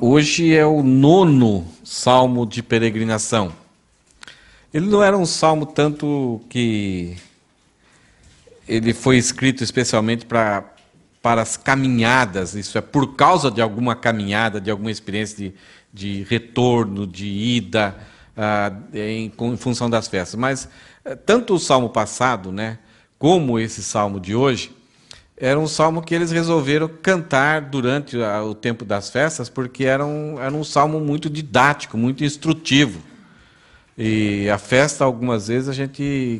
Hoje é o 9º salmo de peregrinação. Ele não era um salmo tanto que ele foi escrito especialmente para as caminhadas, isso é, por causa de alguma caminhada, de alguma experiência de retorno, de ida, em função das festas. Mas tanto o salmo passado, né, como esse salmo de hoje, era um salmo que eles resolveram cantar durante o tempo das festas, porque era um salmo muito didático, muito instrutivo. E a festa, algumas vezes,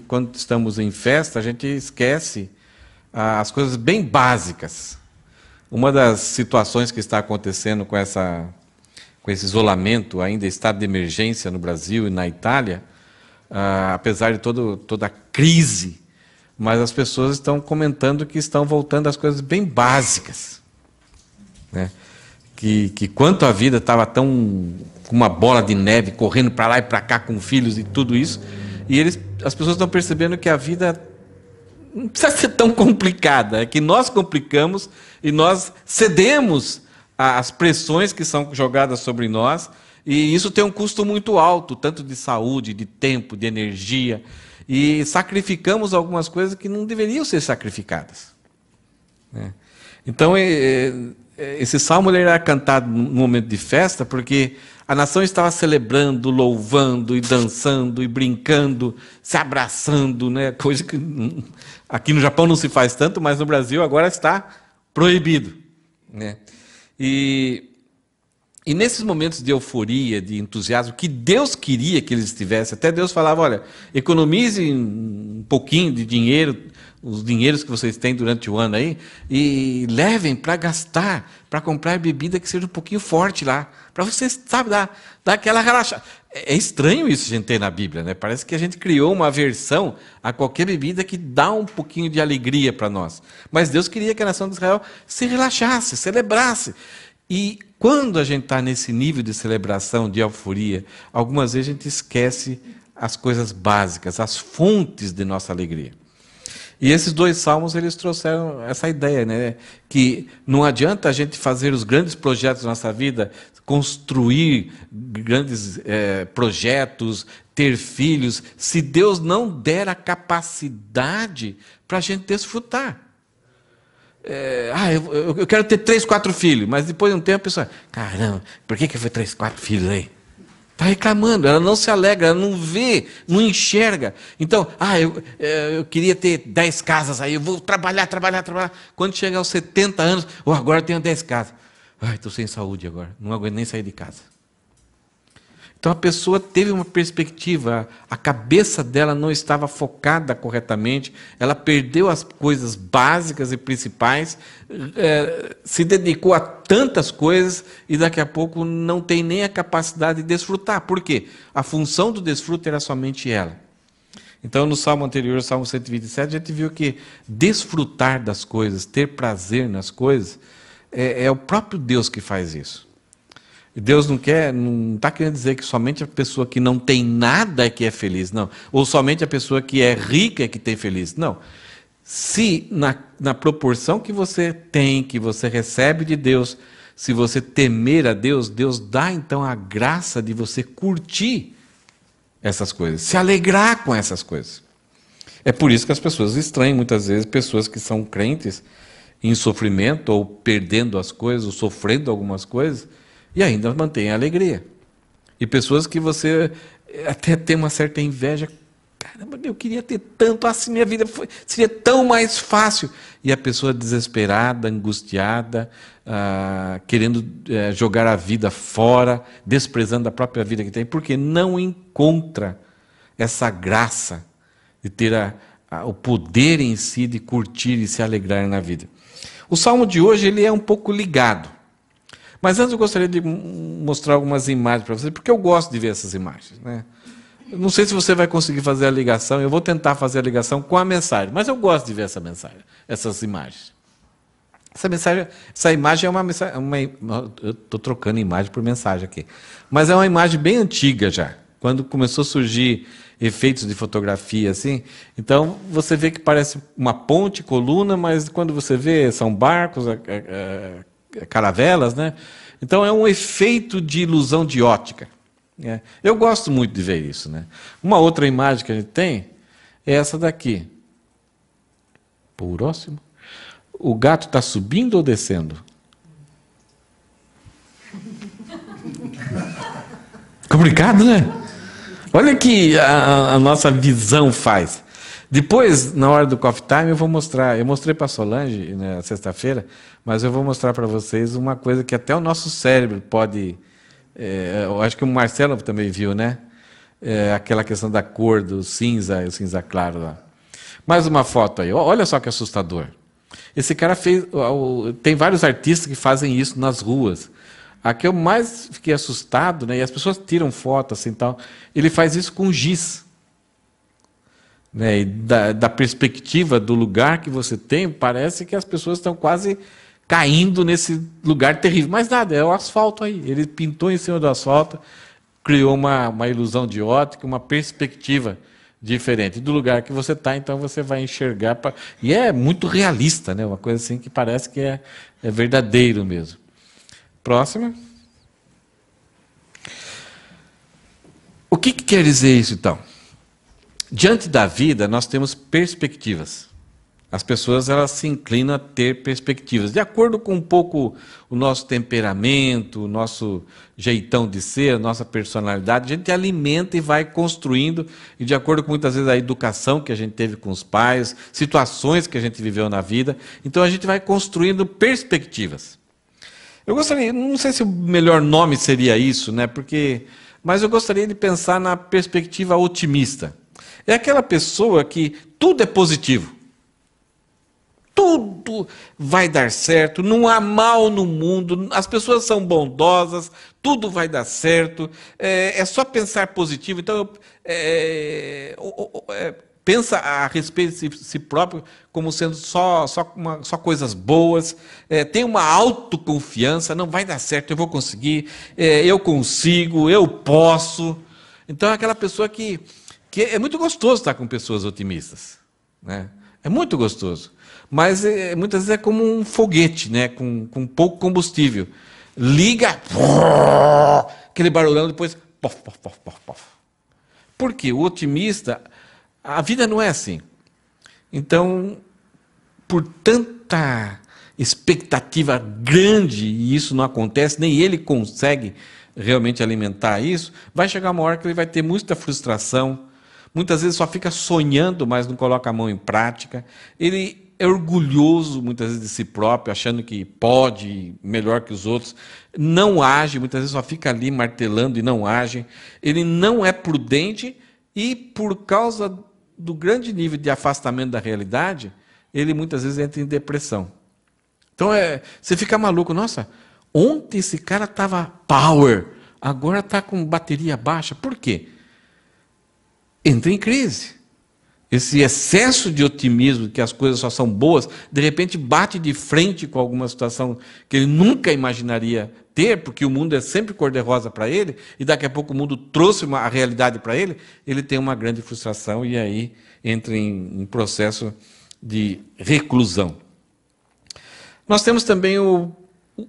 quando estamos em festa, a gente esquece as coisas bem básicas. Uma das situações que está acontecendo com esse isolamento, ainda estado de emergência no Brasil e na Itália, apesar de toda a crise, mas as pessoas estão comentando que estão voltando às coisas bem básicas, né? Que quanto a vida estava tão com uma bola de neve, correndo para lá e para cá com filhos e tudo isso, e as pessoas estão percebendo que a vida não precisa ser tão complicada, é que nós complicamos e nós cedemos às pressões que são jogadas sobre nós, e isso tem um custo muito alto, tanto de saúde, de tempo, de energia, e sacrificamos algumas coisas que não deveriam ser sacrificadas, né? Então, esse salmo ele era cantado num momento de festa, porque a nação estava celebrando, louvando e dançando e brincando, se abraçando, né? Coisa que aqui no Japão não se faz tanto, mas no Brasil agora está proibido, né? E nesses momentos de euforia, de entusiasmo, que Deus queria que eles estivessem, até Deus falava, olha, economize um pouquinho de dinheiro, os dinheiros que vocês têm durante o ano aí, e levem para gastar, para comprar bebida que seja um pouquinho forte lá, para vocês, sabe, dar aquela relaxada. É estranho isso a gente ter na Bíblia, né? Parece que a gente criou uma aversão a qualquer bebida que dá um pouquinho de alegria para nós. Mas Deus queria que a nação de Israel se relaxasse, celebrasse. E quando a gente está nesse nível de celebração, de euforia, algumas vezes a gente esquece as coisas básicas, as fontes de nossa alegria. E esses dois salmos, eles trouxeram essa ideia, né? Que não adianta a gente fazer os grandes projetos da nossa vida, construir grandes projetos, ter filhos, se Deus não der a capacidade para a gente desfrutar. Eu quero ter 3, 4 filhos, mas depois de um tempo a pessoa, caramba, por que foi 3, 4 filhos aí? Está reclamando, ela não se alegra, ela não vê, não enxerga. Então, eu queria ter 10 casas aí, eu vou trabalhar. Quando chegar aos 70 anos, agora eu tenho 10 casas. Estou sem saúde agora, não aguento nem sair de casa. Então a pessoa teve uma perspectiva, a cabeça dela não estava focada corretamente, ela perdeu as coisas básicas e principais, se dedicou a tantas coisas e daqui a pouco não tem nem a capacidade de desfrutar. Por quê? A função do desfrute era somente ela. Então no salmo anterior, o salmo 127, a gente viu que desfrutar das coisas, ter prazer nas coisas, é o próprio Deus que faz isso. Deus não está querendo dizer que somente a pessoa que não tem nada é que é feliz, não. Ou somente a pessoa que é rica é que tem feliz, não. Se na proporção que você tem, que você recebe de Deus, se você temer a Deus, Deus dá então a graça de você curtir essas coisas, se alegrar com essas coisas. É por isso que as pessoas estranham muitas vezes pessoas que são crentes em sofrimento, ou perdendo as coisas, ou sofrendo algumas coisas, e ainda mantém a alegria. E pessoas que você até tem uma certa inveja. Caramba, eu queria ter tanto, assim minha vida seria tão mais fácil. E a pessoa desesperada, angustiada, querendo jogar a vida fora, desprezando a própria vida que tem, porque não encontra essa graça de ter o poder em si de curtir e se alegrar na vida. O salmo de hoje ele é um pouco ligado. Mas antes eu gostaria de mostrar algumas imagens para vocês, porque eu gosto de ver essas imagens, né? Eu não sei se você vai conseguir fazer a ligação, eu vou tentar fazer a ligação com a mensagem, mas eu gosto de ver essas imagens. Essa imagem é uma mensagem, eu estou trocando imagem por mensagem aqui, mas é uma imagem bem antiga já, quando começou a surgir efeitos de fotografia assim, então você vê que parece uma ponte, coluna, mas quando você vê são barcos, caravelas, né? Então é um efeito de ilusão de ótica. Né? Eu gosto muito de ver isso. Né? Uma outra imagem que a gente tem é essa daqui. Próximo. O gato está subindo ou descendo? Complicado, né? Olha o que a nossa visão faz. Depois, na hora do Coffee Time, eu vou mostrar. Eu mostrei para a Solange na sexta-feira, mas eu vou mostrar para vocês uma coisa que até o nosso cérebro pode. Eu acho que o Marcelo também viu, né? Aquela questão da cor do cinza e o cinza claro lá. Mais uma foto aí. Olha só que assustador. Esse cara fez. Tem vários artistas que fazem isso nas ruas. A que eu mais fiquei assustado, né? E as pessoas tiram foto assim tal. Ele faz isso com giz. Né, e da perspectiva do lugar que você tem, parece que as pessoas estão quase caindo nesse lugar terrível. Mas nada, é o asfalto aí. Ele pintou em cima do asfalto, criou uma ilusão de ótica, uma perspectiva diferente do lugar que você está, então você vai enxergar. E é muito realista, né? Uma coisa assim que parece que é verdadeiro mesmo. Próxima. O que quer dizer isso, então? Diante da vida, nós temos perspectivas. As pessoas elas se inclinam a ter perspectivas. De acordo com um pouco o nosso temperamento, o nosso jeitão de ser, a nossa personalidade, a gente alimenta e vai construindo, e de acordo com muitas vezes a educação que a gente teve com os pais, situações que a gente viveu na vida, então a gente vai construindo perspectivas. Eu gostaria, não sei se o melhor nome seria isso, né? Mas eu gostaria de pensar na perspectiva otimista. É aquela pessoa que tudo é positivo. Tudo vai dar certo, não há mal no mundo, as pessoas são bondosas, tudo vai dar certo, é só pensar positivo. Então, pensa a respeito de si próprio como sendo só coisas boas, tem uma autoconfiança, não vai dar certo, eu vou conseguir, eu consigo, eu posso. Então, é aquela pessoa que é muito gostoso estar com pessoas otimistas. Né? É muito gostoso. Mas muitas vezes é como um foguete, né? com pouco combustível. Liga, aquele barulhão, depois... Pof, pof, pof, pof, pof. Por quê? O otimista, a vida não é assim. Então, por tanta expectativa grande, e isso não acontece, nem ele consegue realmente alimentar isso, vai chegar uma hora que ele vai ter muita frustração, muitas vezes só fica sonhando, mas não coloca a mão em prática. Ele é orgulhoso, muitas vezes, de si próprio, achando que pode melhor que os outros. Não age, muitas vezes só fica ali martelando e não age. Ele não é prudente e, por causa do grande nível de afastamento da realidade, ele muitas vezes entra em depressão. Então, você fica maluco. Nossa, ontem esse cara estava power, agora está com bateria baixa. Por quê? Entra em crise. Esse excesso de otimismo, que as coisas só são boas, de repente bate de frente com alguma situação que ele nunca imaginaria ter, porque o mundo é sempre cor-de-rosa para ele, e daqui a pouco o mundo trouxe a realidade para ele, ele tem uma grande frustração e aí entra em processo de reclusão. Nós temos também o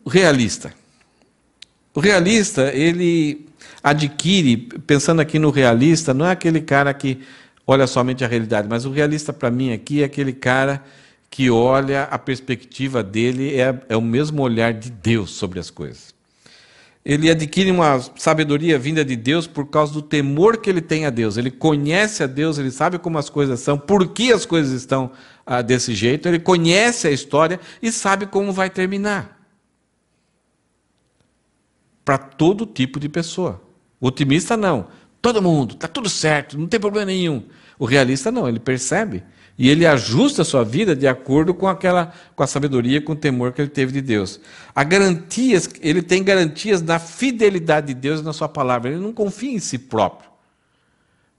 realista. O realista, ele adquire, pensando aqui no realista, não é aquele cara que olha somente a realidade, mas o realista para mim aqui é aquele cara que olha, a perspectiva dele é o mesmo olhar de Deus sobre as coisas. Ele adquire uma sabedoria vinda de Deus por causa do temor que ele tem a Deus. Ele conhece a Deus, ele sabe como as coisas são, por que as coisas estão desse jeito, ele conhece a história e sabe como vai terminar. Para todo tipo de pessoa. O otimista não. Todo mundo, está tudo certo, não tem problema nenhum. O realista não, ele percebe e ele ajusta a sua vida de acordo com a sabedoria, com o temor que ele teve de Deus. Ele tem garantias da fidelidade de Deus na sua palavra. Ele não confia em si próprio,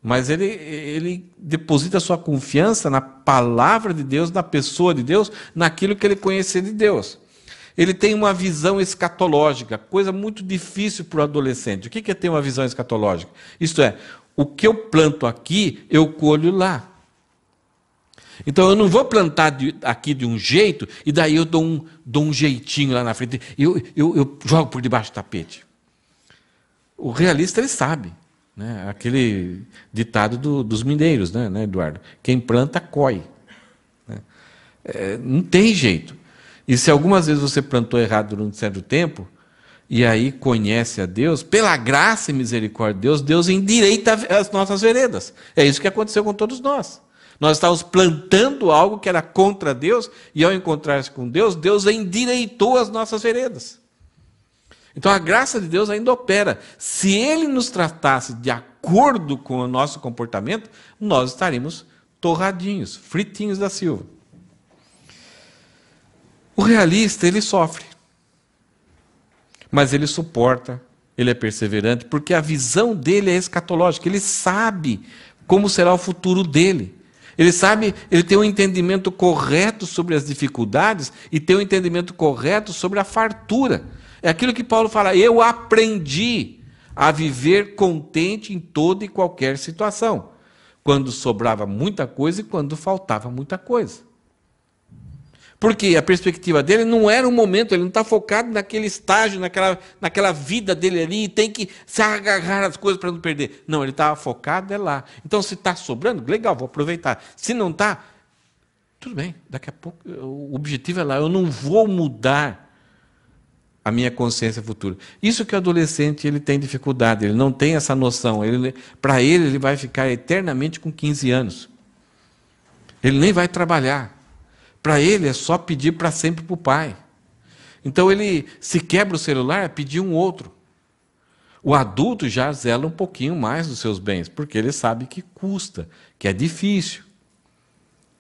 mas ele deposita a sua confiança na palavra de Deus, na pessoa de Deus, naquilo que ele conhecer de Deus. Ele tem uma visão escatológica, coisa muito difícil para o adolescente. O que é ter uma visão escatológica? Isto é, o que eu planto aqui, eu colho lá. Então eu não vou plantar aqui de um jeito e daí eu dou um jeitinho lá na frente. Eu jogo por debaixo do tapete. O realista, ele sabe. Né? Aquele ditado dos mineiros, né, Eduardo? Quem planta, colhe. Né? Não tem jeito. E se algumas vezes você plantou errado durante um certo tempo, e aí conhece a Deus, pela graça e misericórdia de Deus, Deus endireita as nossas veredas. É isso que aconteceu com todos nós. Nós estávamos plantando algo que era contra Deus, e ao encontrar-se com Deus, Deus endireitou as nossas veredas. Então a graça de Deus ainda opera. Se Ele nos tratasse de acordo com o nosso comportamento, nós estaríamos torradinhos, fritinhos da Silva. O realista, ele sofre. Mas ele suporta, ele é perseverante, porque a visão dele é escatológica. Ele sabe como será o futuro dele. Ele sabe, ele tem um entendimento correto sobre as dificuldades e tem um entendimento correto sobre a fartura. É aquilo que Paulo fala, eu aprendi a viver contente em toda e qualquer situação. Quando sobrava muita coisa e quando faltava muita coisa. Porque a perspectiva dele não era um momento, ele não está focado naquele estágio, naquela vida dele ali, e tem que se agarrar as coisas para não perder. Não, ele estava focado lá. Então, se está sobrando, legal, vou aproveitar. Se não está, tudo bem, daqui a pouco, o objetivo é lá, eu não vou mudar a minha consciência futura. Isso que o adolescente ele tem dificuldade, ele não tem essa noção. Para ele vai ficar eternamente com 15 anos. Ele nem vai trabalhar. Para ele é só pedir para sempre para o pai. Então ele se quebra o celular, é pedir um outro. O adulto já zela um pouquinho mais dos seus bens, porque ele sabe que custa, que é difícil,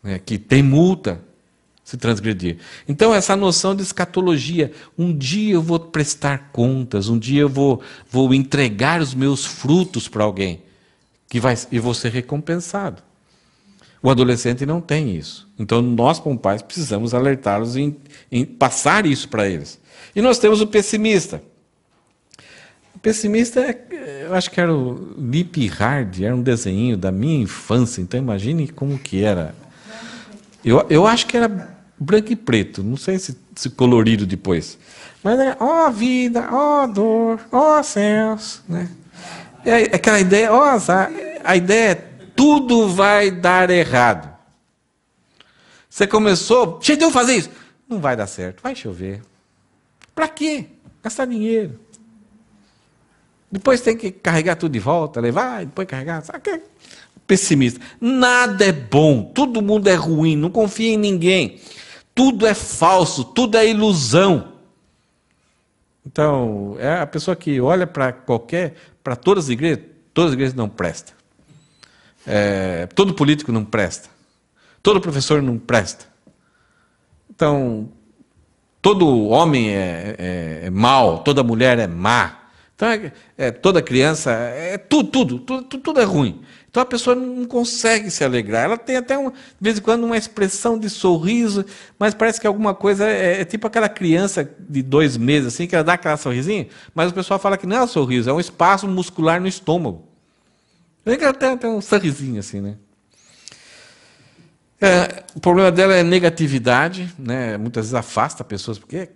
né, que tem multa se transgredir. Então essa noção de escatologia, um dia eu vou prestar contas, um dia eu vou entregar os meus frutos para alguém, e vou ser recompensado. O adolescente não tem isso. Então, nós, como pais, precisamos alertá-los em passar isso para eles. E nós temos o pessimista. O pessimista, eu acho que era o Lip Hard, era um desenho da minha infância, então imagine como que era. Eu acho que era branco e preto, não sei se colorido depois. Mas era, ó vida, ó dor, ó céus. Né? É aquela ideia, ó azar. A ideia é tudo vai dar errado. Você começou, cheio de eu fazer isso. Não vai dar certo, vai chover. Para quê? Gastar dinheiro. Depois tem que carregar tudo de volta, levar, depois carregar. Sabe? Pessimista. Nada é bom, todo mundo é ruim, não confia em ninguém. Tudo é falso, tudo é ilusão. Então, é a pessoa que olha para todas as igrejas não prestam. Todo político não presta. Todo professor não presta. Então, todo homem é mau, toda mulher é má. Então, toda criança, tudo é ruim. Então, a pessoa não consegue se alegrar. Ela tem até, de vez em quando, uma expressão de sorriso, mas parece que alguma coisa é tipo aquela criança de 2 meses, assim, que ela dá aquela sorrisinha, mas o pessoal fala que não é um sorriso, é um espaço muscular no estômago. Tem um sorrisinho assim, né? O problema dela é negatividade, né? Muitas vezes afasta pessoas, porque é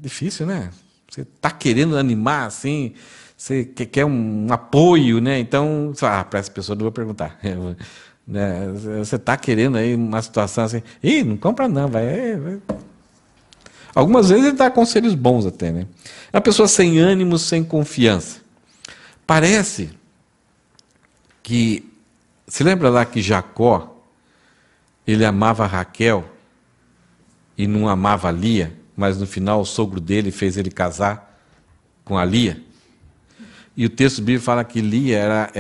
difícil, né? Você está querendo animar, assim, você quer um apoio, né? Então, para essa pessoa não vou perguntar. Né? Você está querendo aí uma situação assim, não compra não, vai. Algumas vezes ele dá conselhos bons até, né? É uma pessoa sem ânimo, sem confiança. Parece que, se lembra lá que Jacó, ele amava Raquel e não amava Lia, mas no final o sogro dele fez ele casar com a Lia. E o texto bíblico fala que Lia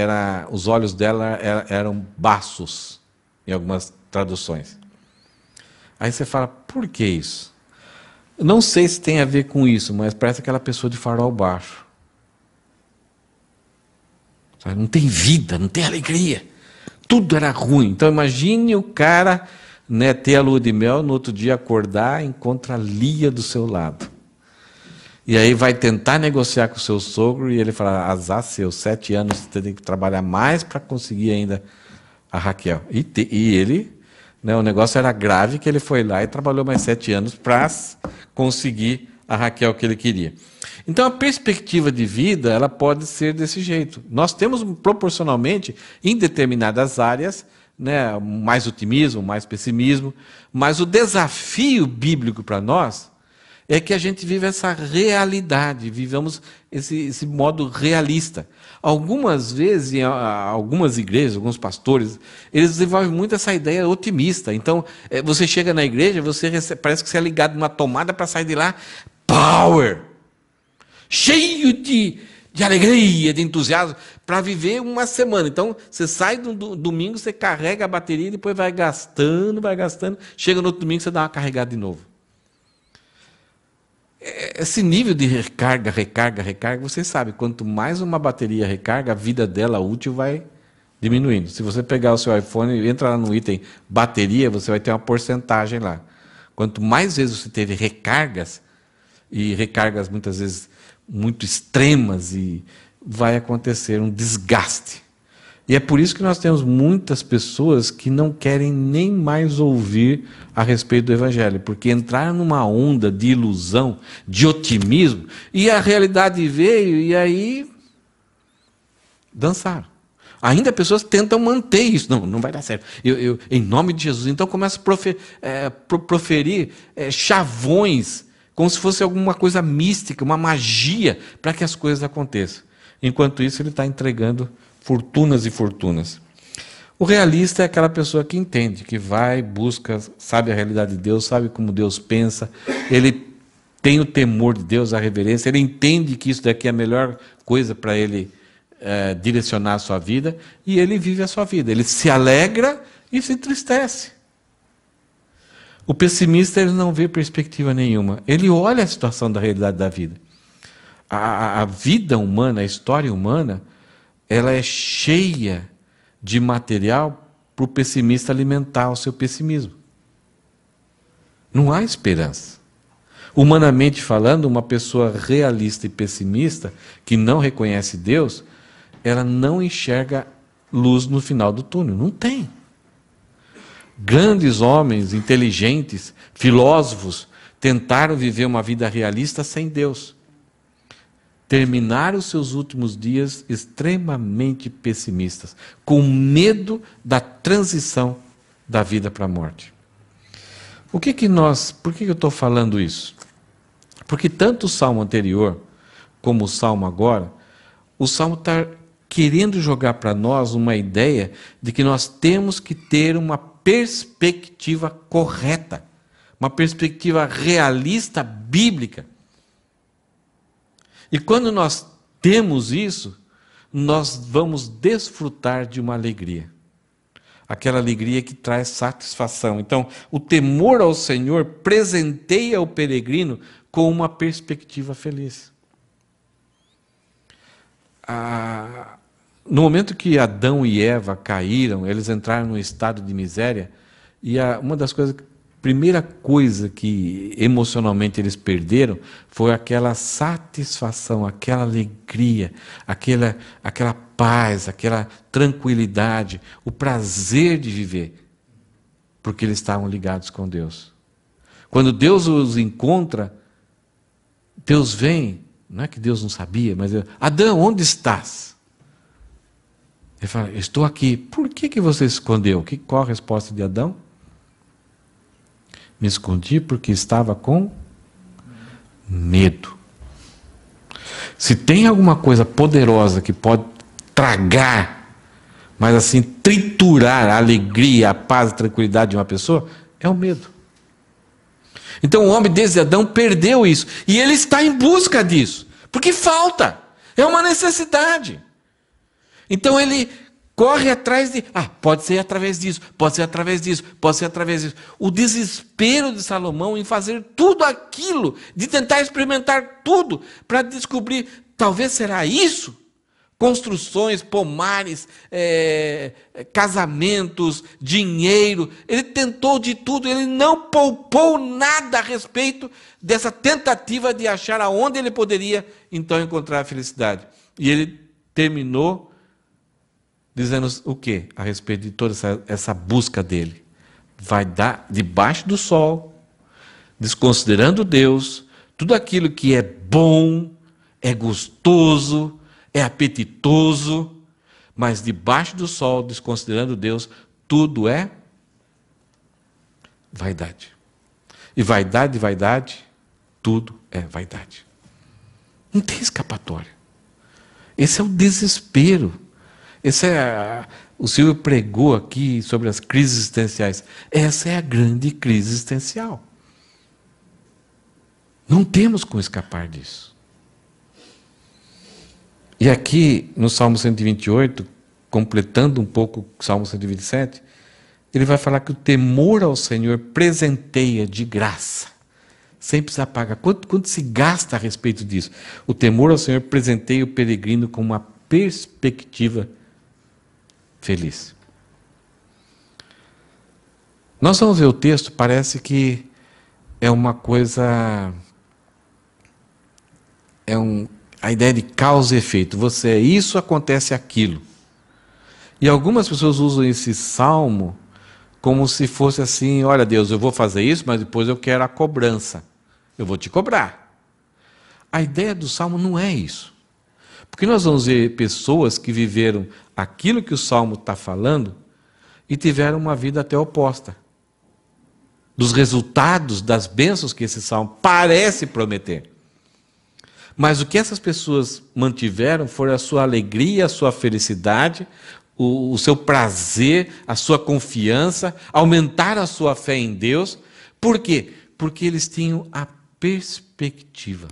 os olhos dela eram baços, em algumas traduções. Aí você fala, por que isso? Eu não sei se tem a ver com isso, mas parece aquela pessoa de farol baixo. Não tem vida, não tem alegria. Tudo era ruim. Então imagine o cara, né, ter a lua de mel, no outro dia acordar e encontra a Lia do seu lado. E aí vai tentar negociar com o seu sogro e ele fala, azar seu, 7 anos você tem que trabalhar mais para conseguir ainda a Raquel. E ele né? O negócio era grave que ele foi lá e trabalhou mais 7 anos para conseguir a Raquel que ele queria. Então a perspectiva de vida ela pode ser desse jeito. Nós temos proporcionalmente em determinadas áreas, né, mais otimismo, mais pessimismo, mas o desafio bíblico para nós é que a gente vive essa realidade, vivamos esse modo realista. Algumas vezes, em algumas igrejas, alguns pastores, eles desenvolvem muito essa ideia otimista. Então, você chega na igreja, parece que você é ligado numa tomada para sair de lá, power, cheio de alegria, de entusiasmo, para viver uma semana. Então, você sai do domingo, você carrega a bateria e depois vai gastando, chega no outro domingo, você dá uma carregada de novo. Esse nível de recarga, você sabe, quanto mais uma bateria recarga, a vida dela útil vai diminuindo. Se você pegar o seu iPhone e entra lá no item bateria, você vai ter uma porcentagem lá. Quanto mais vezes você teve recargas, e recargas muitas vezes muito extremas, e vai acontecer um desgaste. E é por isso que nós temos muitas pessoas que não querem nem mais ouvir a respeito do Evangelho, porque entraram numa onda de ilusão, de otimismo, e a realidade veio e aí dançaram. Ainda pessoas tentam manter isso. Não vai dar certo. Em nome de Jesus. Então começa a proferir chavões, como se fosse alguma coisa mística, uma magia, para que as coisas aconteçam. Enquanto isso, ele está entregando fortunas e fortunas. O realista é aquela pessoa que entende, que vai, busca, sabe a realidade de Deus, sabe como Deus pensa, ele tem o temor de Deus, a reverência, ele entende que isso daqui é a melhor coisa para ele direcionar a sua vida, e ele vive a sua vida. Ele se alegra e se entristece. O pessimista ele não vê perspectiva nenhuma. Ele olha a situação da realidade da vida. A vida humana, a história humana, ela é cheia de material para o pessimista alimentar o seu pessimismo. Não há esperança. Humanamente falando, uma pessoa realista e pessimista, que não reconhece Deus, ela não enxerga luz no final do túnel. Não tem. Grandes homens, inteligentes, filósofos, tentaram viver uma vida realista sem Deus. Terminaram os seus últimos dias extremamente pessimistas, com medo da transição da vida para a morte. Por que eu estou falando isso? Porque tanto o salmo anterior, como o salmo agora, o salmo está querendo jogar para nós uma ideia de que nós temos que ter uma perspectiva correta, uma perspectiva realista, bíblica. E quando nós temos isso, nós vamos desfrutar de uma alegria. Aquela alegria que traz satisfação. Então, o temor ao Senhor presenteia o peregrino com uma perspectiva feliz. No momento que Adão e Eva caíram, eles entraram num estado de miséria, e uma das coisas, primeira coisa que emocionalmente eles perderam foi aquela satisfação, aquela alegria, aquela paz, aquela tranquilidade, o prazer de viver, porque eles estavam ligados com Deus. Quando Deus os encontra, Deus vem, não é que Deus não sabia, mas Adão, onde estás? Ele fala, estou aqui. Por que você se escondeu? Qual a resposta de Adão? Me escondi porque estava com medo. Se tem alguma coisa poderosa que pode tragar, mas assim, triturar a alegria, a paz, a tranquilidade de uma pessoa, é o medo. Então o homem desde Adão perdeu isso. E ele está em busca disso. Porque falta. É uma necessidade. Então ele corre atrás de, pode ser através disso, pode ser através disso, pode ser através disso. O desespero de Salomão em fazer tudo aquilo, de tentar experimentar tudo, para descobrir, talvez será isso? Construções, pomares, casamentos, dinheiro. Ele tentou de tudo, ele não poupou nada a respeito dessa tentativa de achar aonde ele poderia, então, encontrar a felicidade. E ele terminou dizendo o quê? A respeito de toda essa busca dele. vai dar debaixo do sol, desconsiderando Deus, tudo aquilo que é bom, é gostoso, é apetitoso, mas debaixo do sol, desconsiderando Deus, tudo é vaidade. E vaidade, tudo é vaidade. Não tem escapatória. Esse é o desespero. O Silvio pregou aqui sobre as crises existenciais. Essa é a grande crise existencial. Não temos como escapar disso. E aqui, no Salmo 128, completando um pouco o Salmo 127, ele vai falar que o temor ao Senhor presenteia de graça, sem precisar pagar. Quanto se gasta a respeito disso? O temor ao Senhor presenteia o peregrino com uma perspectiva feliz. Nós vamos ver o texto, parece que é uma coisa... a ideia de causa e efeito. Você é isso, acontece aquilo. E algumas pessoas usam esse salmo como se fosse assim, olha Deus, eu vou fazer isso, mas depois eu quero a cobrança. Eu vou te cobrar. A ideia do salmo não é isso. Porque nós vamos ver pessoas que viveram aquilo que o salmo está falando e tiveram uma vida até oposta. Dos resultados, das bênçãos que esse salmo parece prometer. Mas o que essas pessoas mantiveram foi a sua alegria, a sua felicidade, o seu prazer, a sua confiança, aumentar a sua fé em Deus. Por quê? Porque eles tinham a perspectiva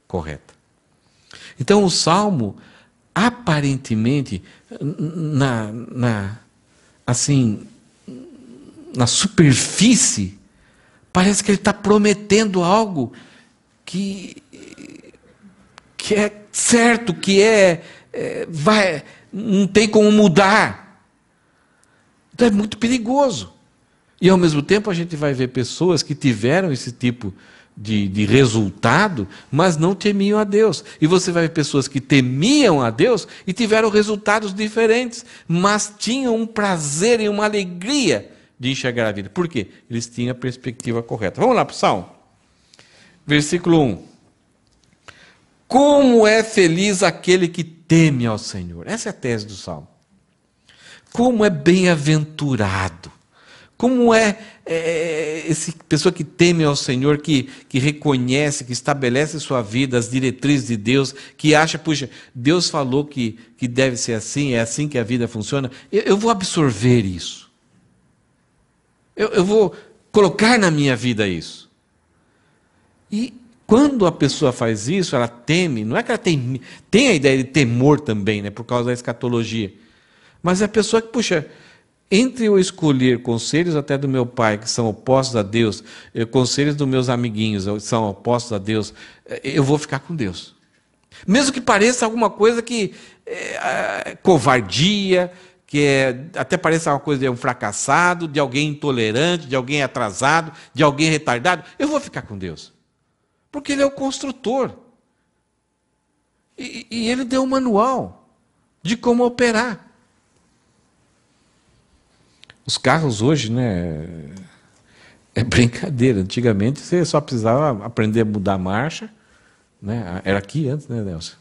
correta. Então o Salmo, aparentemente, na superfície, parece que ele está prometendo algo que é certo, não tem como mudar. Então é muito perigoso. E ao mesmo tempo a gente vai ver pessoas que tiveram esse tipo de resultado, mas não temiam a Deus. E você vai ver pessoas que temiam a Deus e tiveram resultados diferentes, mas tinham um prazer e uma alegria de enxergar a vida. Por quê? Eles tinham a perspectiva correta. Vamos lá para o Salmo. Versículo 1. Como é feliz aquele que teme ao Senhor. Essa é a tese do Salmo. Como é bem-aventurado. Como é essa pessoa que teme ao Senhor, que reconhece, que estabelece sua vida, as diretrizes de Deus, que acha, puxa, Deus falou que deve ser assim, é assim que a vida funciona. Eu vou absorver isso. Eu vou colocar na minha vida isso. E quando a pessoa faz isso, ela teme, não é que ela tem a ideia de temor também, né, por causa da escatologia, mas é a pessoa que, puxa, entre eu escolher conselhos até do meu pai, que são opostos a Deus, conselhos dos meus amiguinhos, que são opostos a Deus, eu vou ficar com Deus. Mesmo que pareça alguma coisa que é covardia, até pareça uma coisa de um fracassado, de alguém intolerante, de alguém atrasado, de alguém retardado, eu vou ficar com Deus. Porque Ele é o construtor. E Ele deu um manual de como operar. Os carros hoje, né, é brincadeira. Antigamente você só precisava aprender a mudar a marcha, né? Era aqui antes, né, Nelson?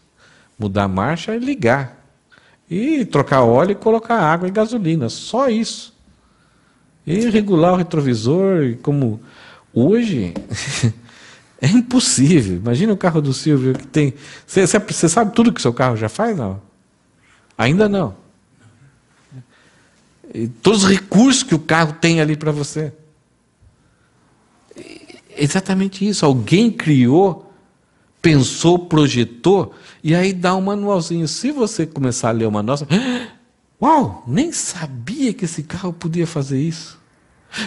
Mudar a marcha e ligar. E trocar óleo e colocar água e gasolina. Só isso. E regular o retrovisor. E como hoje... É impossível. Imagina o carro do Silvio que tem... Você sabe tudo que o seu carro já faz? Não? Ainda não. E todos os recursos que o carro tem ali para você. É exatamente isso. Alguém criou, pensou, projetou, e aí dá um manualzinho. Se você começar a ler o manual, uau, nem sabia que esse carro podia fazer isso.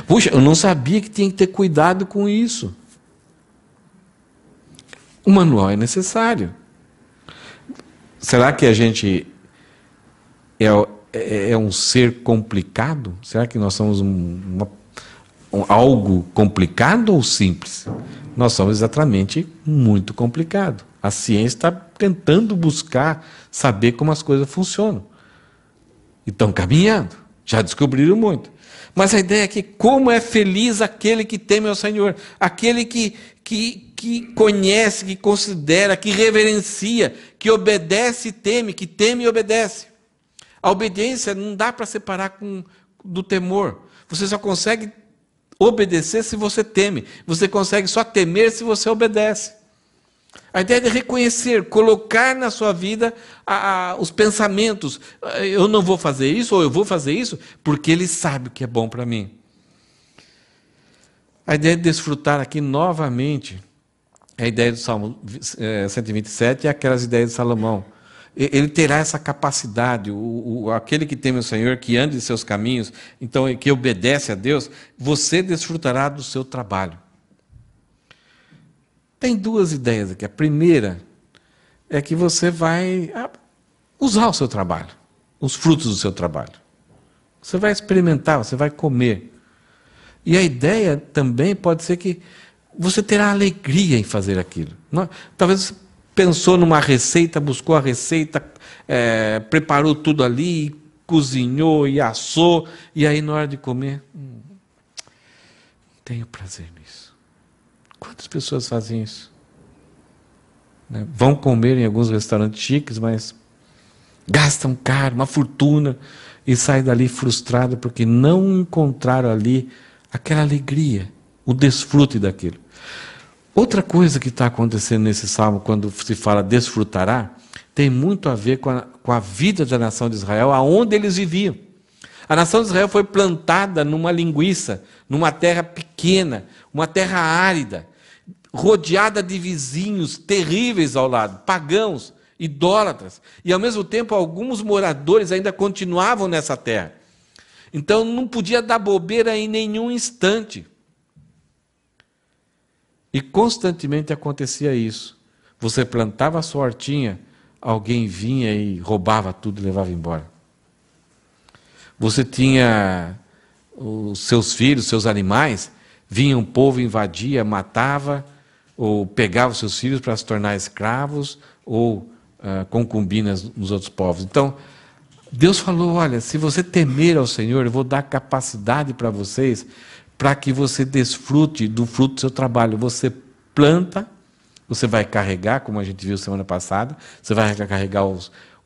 Puxa, eu não sabia que tinha que ter cuidado com isso. O manual é necessário. Será que a gente é um ser complicado? Será que nós somos algo complicado ou simples? Nós somos exatamente muito complicado. A ciência está tentando buscar saber como as coisas funcionam. E estão caminhando. Já descobriram muito. Mas a ideia é que como é feliz aquele que teme ao Senhor, aquele que conhece, que considera, que reverencia, que obedece e teme, que teme e obedece. A obediência não dá para separar do temor. Você só consegue obedecer se você teme. Você consegue só temer se você obedece. A ideia é reconhecer, colocar na sua vida os pensamentos. Eu não vou fazer isso, ou eu vou fazer isso, porque Ele sabe o que é bom para mim. A ideia de desfrutar aqui novamente, a ideia do Salmo 127 é aquelas ideias de Salomão. Ele terá essa capacidade, aquele que teme o Senhor, que anda em seus caminhos, então que obedece a Deus, você desfrutará do seu trabalho. Tem duas ideias aqui. A primeira é que você vai usar o seu trabalho, os frutos do seu trabalho. Você vai experimentar, você vai comer. E a ideia também pode ser que você terá alegria em fazer aquilo. Talvez você pensou numa receita, buscou a receita, preparou tudo ali, cozinhou e assou, e aí na hora de comer, não tenho prazer nisso. Quantas pessoas fazem isso? Vão comer em alguns restaurantes chiques, mas gastam caro, uma fortuna, e saem dali frustrados porque não encontraram ali aquela alegria, o desfrute daquilo. Outra coisa que está acontecendo nesse salmo, quando se fala desfrutará, tem muito a ver com a vida da nação de Israel, aonde eles viviam. A nação de Israel foi plantada numa linguiça, numa terra pequena, uma terra árida, rodeada de vizinhos terríveis ao lado, pagãos, idólatras. E, ao mesmo tempo, alguns moradores ainda continuavam nessa terra. Então, não podia dar bobeira em nenhum instante. E constantemente acontecia isso. Você plantava a sua hortinha, alguém vinha e roubava tudo e levava embora. Você tinha os seus filhos, seus animais, vinha um povo, invadia, matava, ou pegava os seus filhos para se tornar escravos, ou concubinas nos outros povos. Então, Deus falou, olha, se você temer ao Senhor, eu vou dar capacidade para vocês, para que você desfrute do fruto do seu trabalho. Você planta, você vai carregar, como a gente viu semana passada, você vai carregar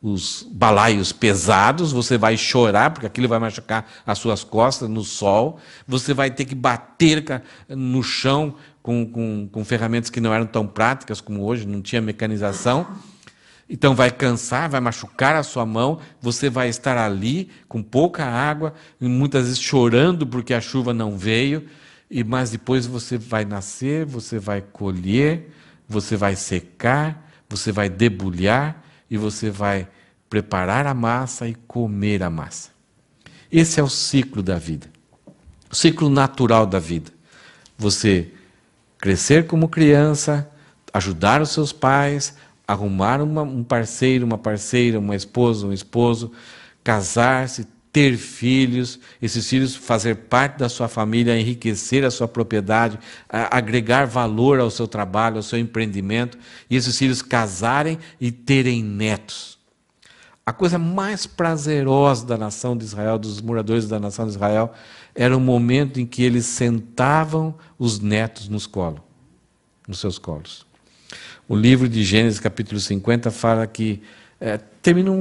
os balaios pesados, você vai chorar, porque aquilo vai machucar as suas costas no sol, você vai ter que bater no chão com ferramentas que não eram tão práticas como hoje, não tinha mecanização. Então vai cansar, vai machucar a sua mão, você vai estar ali com pouca água, muitas vezes chorando porque a chuva não veio, mas depois você vai nascer, você vai colher, você vai secar, você vai debulhar e você vai preparar a massa e comer a massa. Esse é o ciclo da vida, o ciclo natural da vida. Você crescer como criança, ajudar os seus pais, arrumar um parceiro, uma parceira, uma esposa, um esposo, casar-se, ter filhos, esses filhos fazer parte da sua família, enriquecer a sua propriedade, agregar valor ao seu trabalho, ao seu empreendimento, e esses filhos casarem e terem netos. A coisa mais prazerosa da nação de Israel, dos moradores da nação de Israel, era o momento em que eles sentavam os netos nos seus colos. O livro de Gênesis, capítulo 50, fala que termina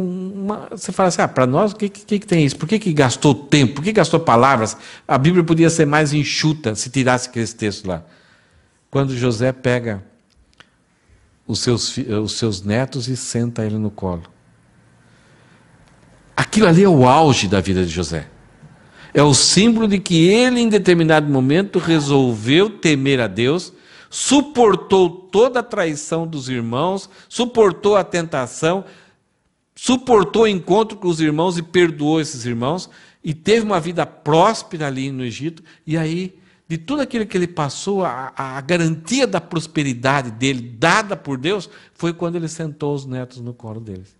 você fala assim, para nós, o que tem isso? Por que gastou tempo? Por que gastou palavras? A Bíblia podia ser mais enxuta se tirasse aquele texto lá. Quando José pega os seus netos e senta ele no colo. Aquilo ali é o auge da vida de José. É o símbolo de que ele, em determinado momento, resolveu temer a Deus, suportou toda a traição dos irmãos, suportou a tentação, suportou o encontro com os irmãos e perdoou esses irmãos, e teve uma vida próspera ali no Egito, e aí, de tudo aquilo que ele passou, a garantia da prosperidade dele, dada por Deus, foi quando ele sentou os netos no colo deles.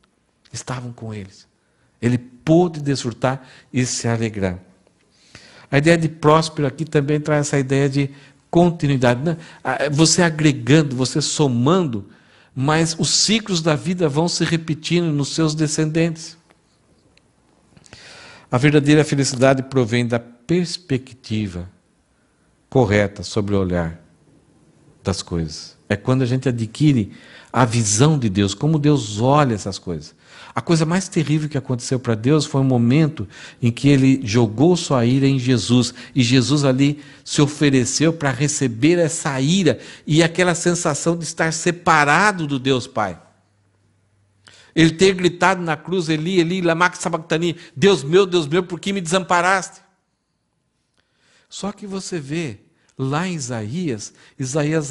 Estavam com eles. Ele pôde desfrutar e se alegrar. A ideia de próspero aqui também traz essa ideia de continuidade. Você agregando, você somando, mas os ciclos da vida vão se repetindo nos seus descendentes. A verdadeira felicidade provém da perspectiva correta sobre o olhar das coisas. É quando a gente adquire a visão de Deus, como Deus olha essas coisas. A coisa mais terrível que aconteceu para Deus foi um momento em que Ele jogou sua ira em Jesus, e Jesus ali se ofereceu para receber essa ira e aquela sensação de estar separado do Deus Pai. Ele ter gritado na cruz, Eli, Eli, lama sabachthani, Deus meu, por que me desamparaste? Só que você vê lá em Isaías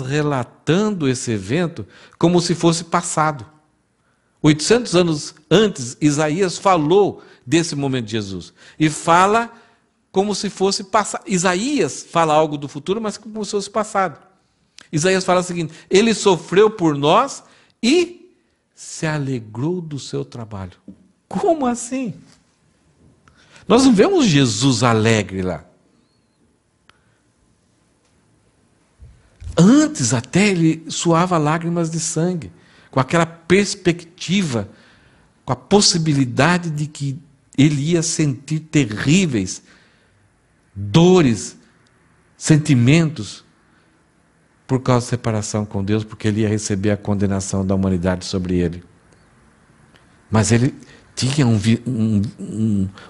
relatando esse evento como se fosse passado. 800 anos antes, Isaías falou desse momento de Jesus. E fala como se fosse passado. Isaías fala algo do futuro, mas como se fosse passado. Isaías fala o seguinte: ele sofreu por nós e se alegrou do seu trabalho. Como assim? Nós não vemos Jesus alegre lá. Antes até ele suava lágrimas de sangue, com aquela perspectiva, com a possibilidade de que ele ia sentir terríveis dores, sentimentos, por causa da separação com Deus, porque ele ia receber a condenação da humanidade sobre ele. Mas ele tinha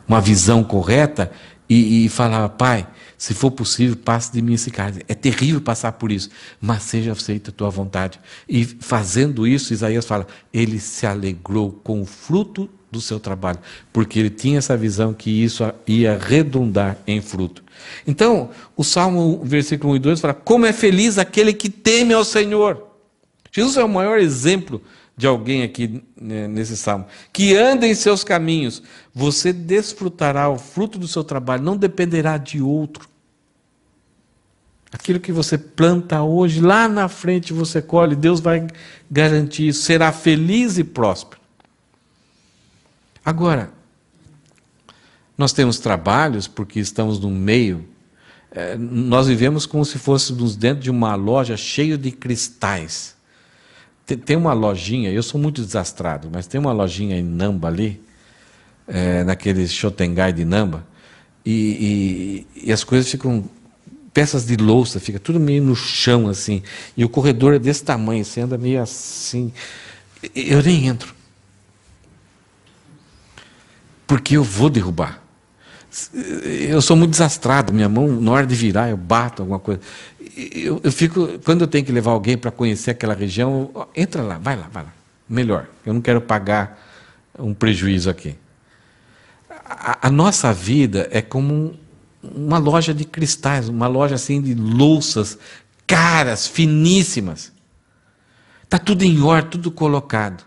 uma visão correta e falava: Pai, se for possível, passe de mim esse cálice. É terrível passar por isso, mas seja feita a tua vontade. E fazendo isso, Isaías fala, ele se alegrou com o fruto do seu trabalho, porque ele tinha essa visão que isso ia redundar em fruto. Então, o Salmo, versículo 1 e 2, fala, como é feliz aquele que teme ao Senhor. Jesus é o maior exemplo de alguém aqui nesse Salmo, que anda em seus caminhos, você desfrutará o fruto do seu trabalho, não dependerá de outro. Aquilo que você planta hoje, lá na frente você colhe, Deus vai garantir isso, será feliz e próspero. Agora, nós temos trabalhos, porque estamos no meio, nós vivemos como se fôssemos dentro de uma loja cheia de cristais. Tem uma lojinha, eu sou muito desastrado, mas tem uma lojinha em Namba ali, naquele Shotengai de Namba, e as coisas ficam, peças de louça, fica tudo meio no chão assim, e o corredor é desse tamanho, você anda meio assim, eu nem entro, porque eu vou derrubar. Eu sou muito desastrado, minha mão, na hora de virar, eu bato alguma coisa. Eu fico, quando eu tenho que levar alguém para conhecer aquela região, entra lá, vai lá. Melhor, eu não quero pagar um prejuízo aqui. A nossa vida é como uma loja de cristais, uma loja assim de louças caras, finíssimas. Está tudo em ordem, tudo colocado.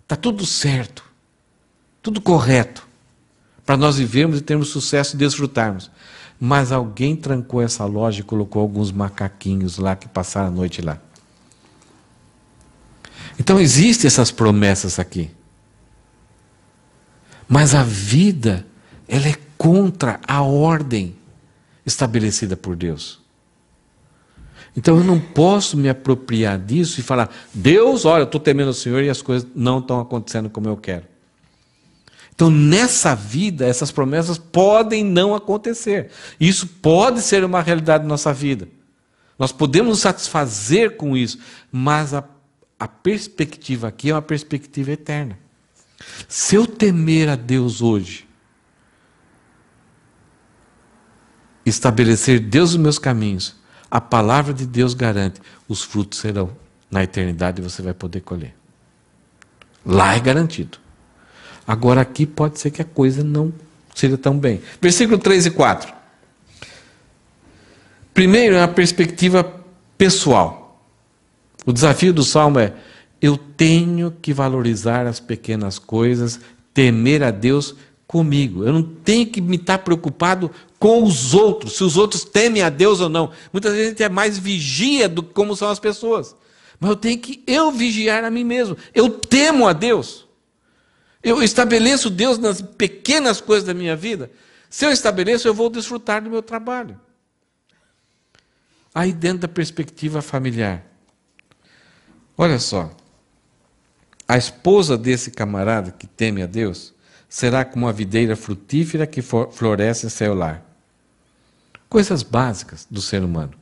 Está tudo certo, tudo correto, para nós vivermos e termos sucesso e desfrutarmos. Mas alguém trancou essa loja e colocou alguns macaquinhos lá que passaram a noite lá. Então existem essas promessas aqui. Mas a vida, ela é contra a ordem estabelecida por Deus. Então eu não posso me apropriar disso e falar, Deus, olha, eu estou temendo o Senhor e as coisas não estão acontecendo como eu quero. Então, nessa vida, essas promessas podem não acontecer. Isso pode ser uma realidade da nossa vida. Nós podemos nos satisfazer com isso, mas a perspectiva aqui é uma perspectiva eterna. Se eu temer a Deus hoje, estabelecer Deus nos meus caminhos, a palavra de Deus garante, os frutos serão na eternidade e você vai poder colher. Lá é garantido. Agora aqui pode ser que a coisa não seja tão bem. Versículo 3 e 4. Primeiro é a perspectiva pessoal. O desafio do Salmo é, eu tenho que valorizar as pequenas coisas, temer a Deus comigo. Eu não tenho que me estar preocupado com os outros, se os outros temem a Deus ou não. Muitas vezes a gente é mais vigia do que como são as pessoas. Mas eu tenho que vigiar a mim mesmo. Eu temo a Deus. Eu estabeleço Deus nas pequenas coisas da minha vida. Se eu estabeleço, eu vou desfrutar do meu trabalho. Aí dentro da perspectiva familiar. Olha só. A esposa desse camarada que teme a Deus será como a videira frutífera que floresce em seu lar. Coisas básicas do ser humano.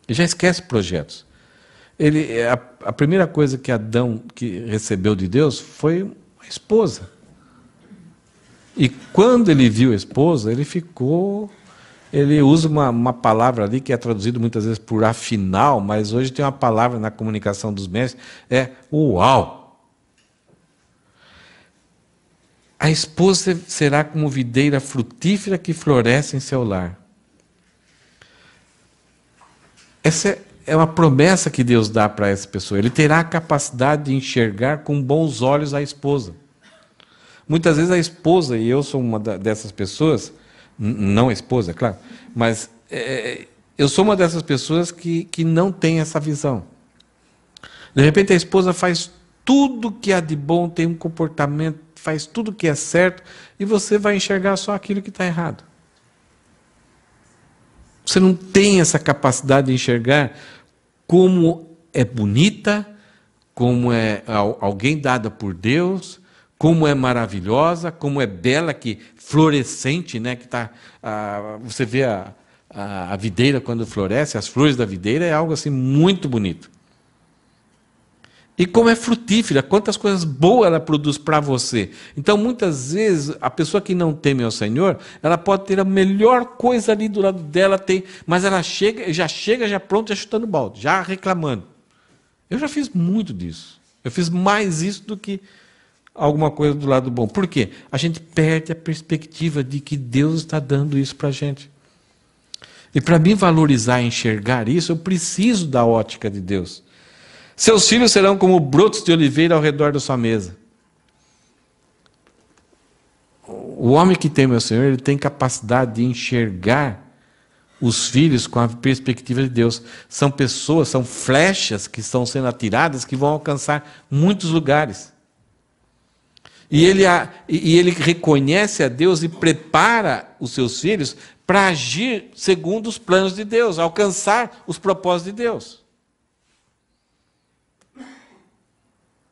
E já esquece projetos. A primeira coisa que Adão recebeu de Deus foi uma esposa. E quando ele viu a esposa, ele usa uma palavra ali que é traduzida muitas vezes por afinal, mas hoje tem uma palavra na comunicação dos mestres, é uau! A esposa será como videira frutífera que floresce em seu lar. Essa é uma promessa que Deus dá para essa pessoa. Ele terá a capacidade de enxergar com bons olhos a esposa. Muitas vezes a esposa, e eu sou uma dessas pessoas, não a esposa, claro, mas eu sou uma dessas pessoas que não tem essa visão. De repente a esposa faz tudo que há de bom, tem um comportamento, faz tudo que é certo, e você vai enxergar só aquilo que está errado. Você não tem essa capacidade de enxergar como é bonita, como é alguém dada por Deus, como é maravilhosa, como é bela, que florescente, né? Que você vê a videira quando floresce, as flores da videira, é algo assim muito bonito. E como é frutífera, quantas coisas boas ela produz para você. Então, muitas vezes, a pessoa que não teme ao Senhor, ela pode ter a melhor coisa ali do lado dela, mas ela chega já pronta, já chutando balde, já reclamando. Eu já fiz muito disso. Eu fiz mais isso do que alguma coisa do lado bom. Por quê? A gente perde a perspectiva de que Deus está dando isso para a gente. E para mim valorizar e enxergar isso, eu preciso da ótica de Deus. Seus filhos serão como brotos de oliveira ao redor da sua mesa. O homem que teme ao Senhor, ele tem capacidade de enxergar os filhos com a perspectiva de Deus. São pessoas, são flechas que estão sendo atiradas que vão alcançar muitos lugares. E ele reconhece a Deus e prepara os seus filhos para agir segundo os planos de Deus, alcançar os propósitos de Deus.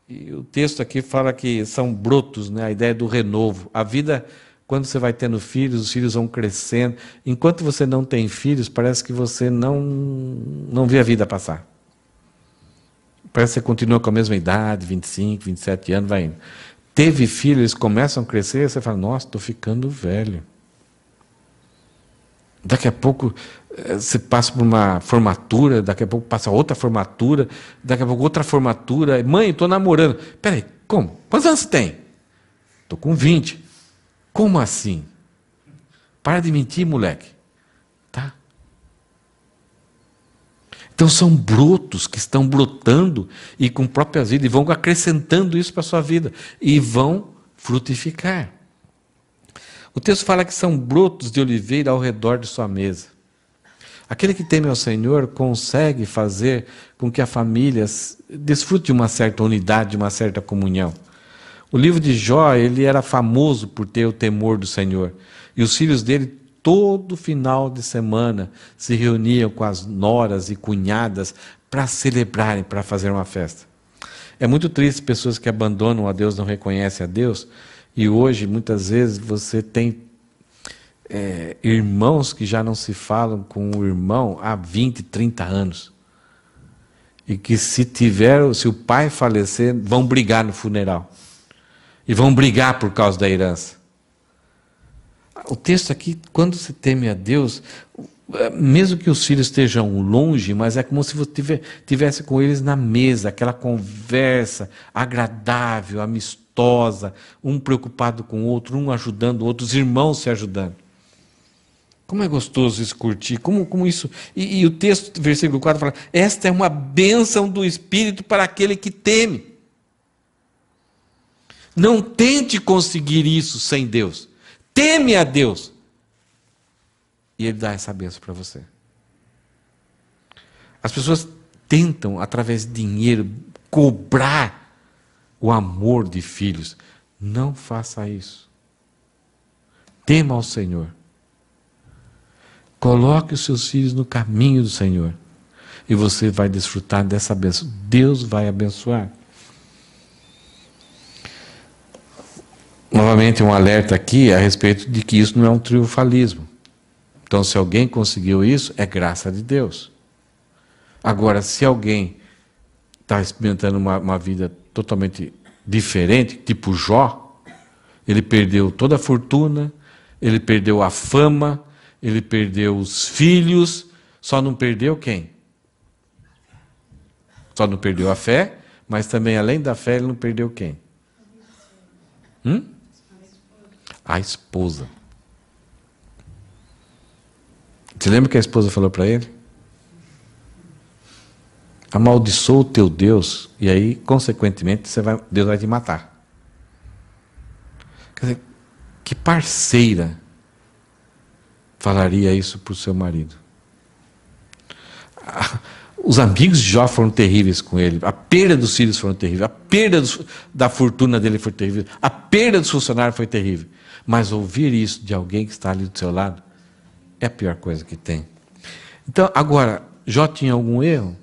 E o texto aqui fala que são brotos, né? A ideia do renovo. A vida, quando você vai tendo filhos, os filhos vão crescendo. Enquanto você não tem filhos, parece que você não vê a vida passar. Parece que você continua com a mesma idade, 25, 27 anos, vai indo. Teve filhos, eles começam a crescer, e você fala, nossa, estou ficando velho. Daqui a pouco você passa por uma formatura, daqui a pouco passa outra formatura, daqui a pouco outra formatura. Mãe, estou namorando. Peraí, como? Quantos anos você tem? Estou com 20. Como assim? Para de mentir, moleque. Tá? Então são brotos que estão brotando e com próprias vidas, e vão acrescentando isso para a sua vida. E vão frutificar. O texto fala que são brotos de oliveira ao redor de sua mesa. Aquele que teme ao Senhor consegue fazer com que a família desfrute de uma certa unidade, de uma certa comunhão. O livro de Jó, ele era famoso por ter o temor do Senhor. E os filhos dele, todo final de semana, se reuniam com as noras e cunhadas para celebrarem, para fazer uma festa. É muito triste pessoas que abandonam a Deus, não reconhecem a Deus. E hoje, muitas vezes, você tem irmãos que já não se falam com o irmão há 20, 30 anos. E que se o pai falecer, vão brigar no funeral. E vão brigar por causa da herança. O texto aqui, quando se teme a Deus, mesmo que os filhos estejam longe, mas é como se você estivesse com eles na mesa, aquela conversa agradável, amistosa, um preocupado com o outro, um ajudando o outro, os irmãos se ajudando. Como é gostoso isso, curtir, como isso... E o texto, versículo 4, fala, esta é uma bênção do Espírito para aquele que teme. Não tente conseguir isso sem Deus. Teme a Deus. E Ele dá essa bênção para você. As pessoas tentam, através de dinheiro, cobrar o amor de filhos. Não faça isso. Tema ao Senhor. Coloque os seus filhos no caminho do Senhor. E você vai desfrutar dessa bênção. Deus vai abençoar. Novamente, um alerta aqui a respeito de que isso não é um triunfalismo. Então, se alguém conseguiu isso, é graça de Deus. Agora, se alguém está experimentando uma vida totalmente diferente, tipo Jó, ele perdeu toda a fortuna, ele perdeu a fama, ele perdeu os filhos, só não perdeu quem? Só não perdeu a fé, mas também, além da fé, ele não perdeu quem? A esposa. Você lembra que a esposa falou para ele? Amaldiçoa o teu Deus, e aí, consequentemente, Deus vai te matar. Quer dizer, que parceira falaria isso para o seu marido? Os amigos de Jó foram terríveis com ele, a perda dos filhos foram terríveis, a perda da fortuna dele foi terrível, a perda dos funcionários foi terrível. Mas ouvir isso de alguém que está ali do seu lado é a pior coisa que tem. Então, agora, Jó tinha algum erro?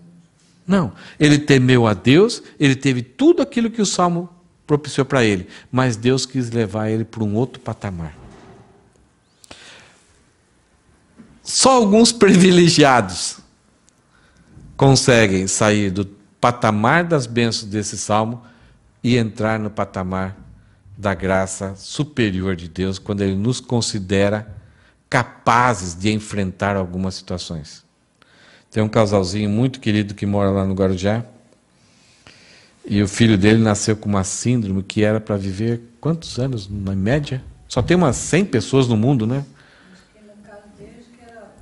Não. Ele temeu a Deus, ele teve tudo aquilo que o Salmo propiciou para ele, mas Deus quis levar ele para um outro patamar. Só alguns privilegiados conseguem sair do patamar das bênçãos desse Salmo e entrar no patamar da graça superior de Deus, quando Ele nos considera capazes de enfrentar algumas situações. Tem um casalzinho muito querido que mora lá no Guarujá, e o filho dele nasceu com uma síndrome que era para viver quantos anos, na média? Só tem umas 100 pessoas no mundo, né? No caso dele, acho que era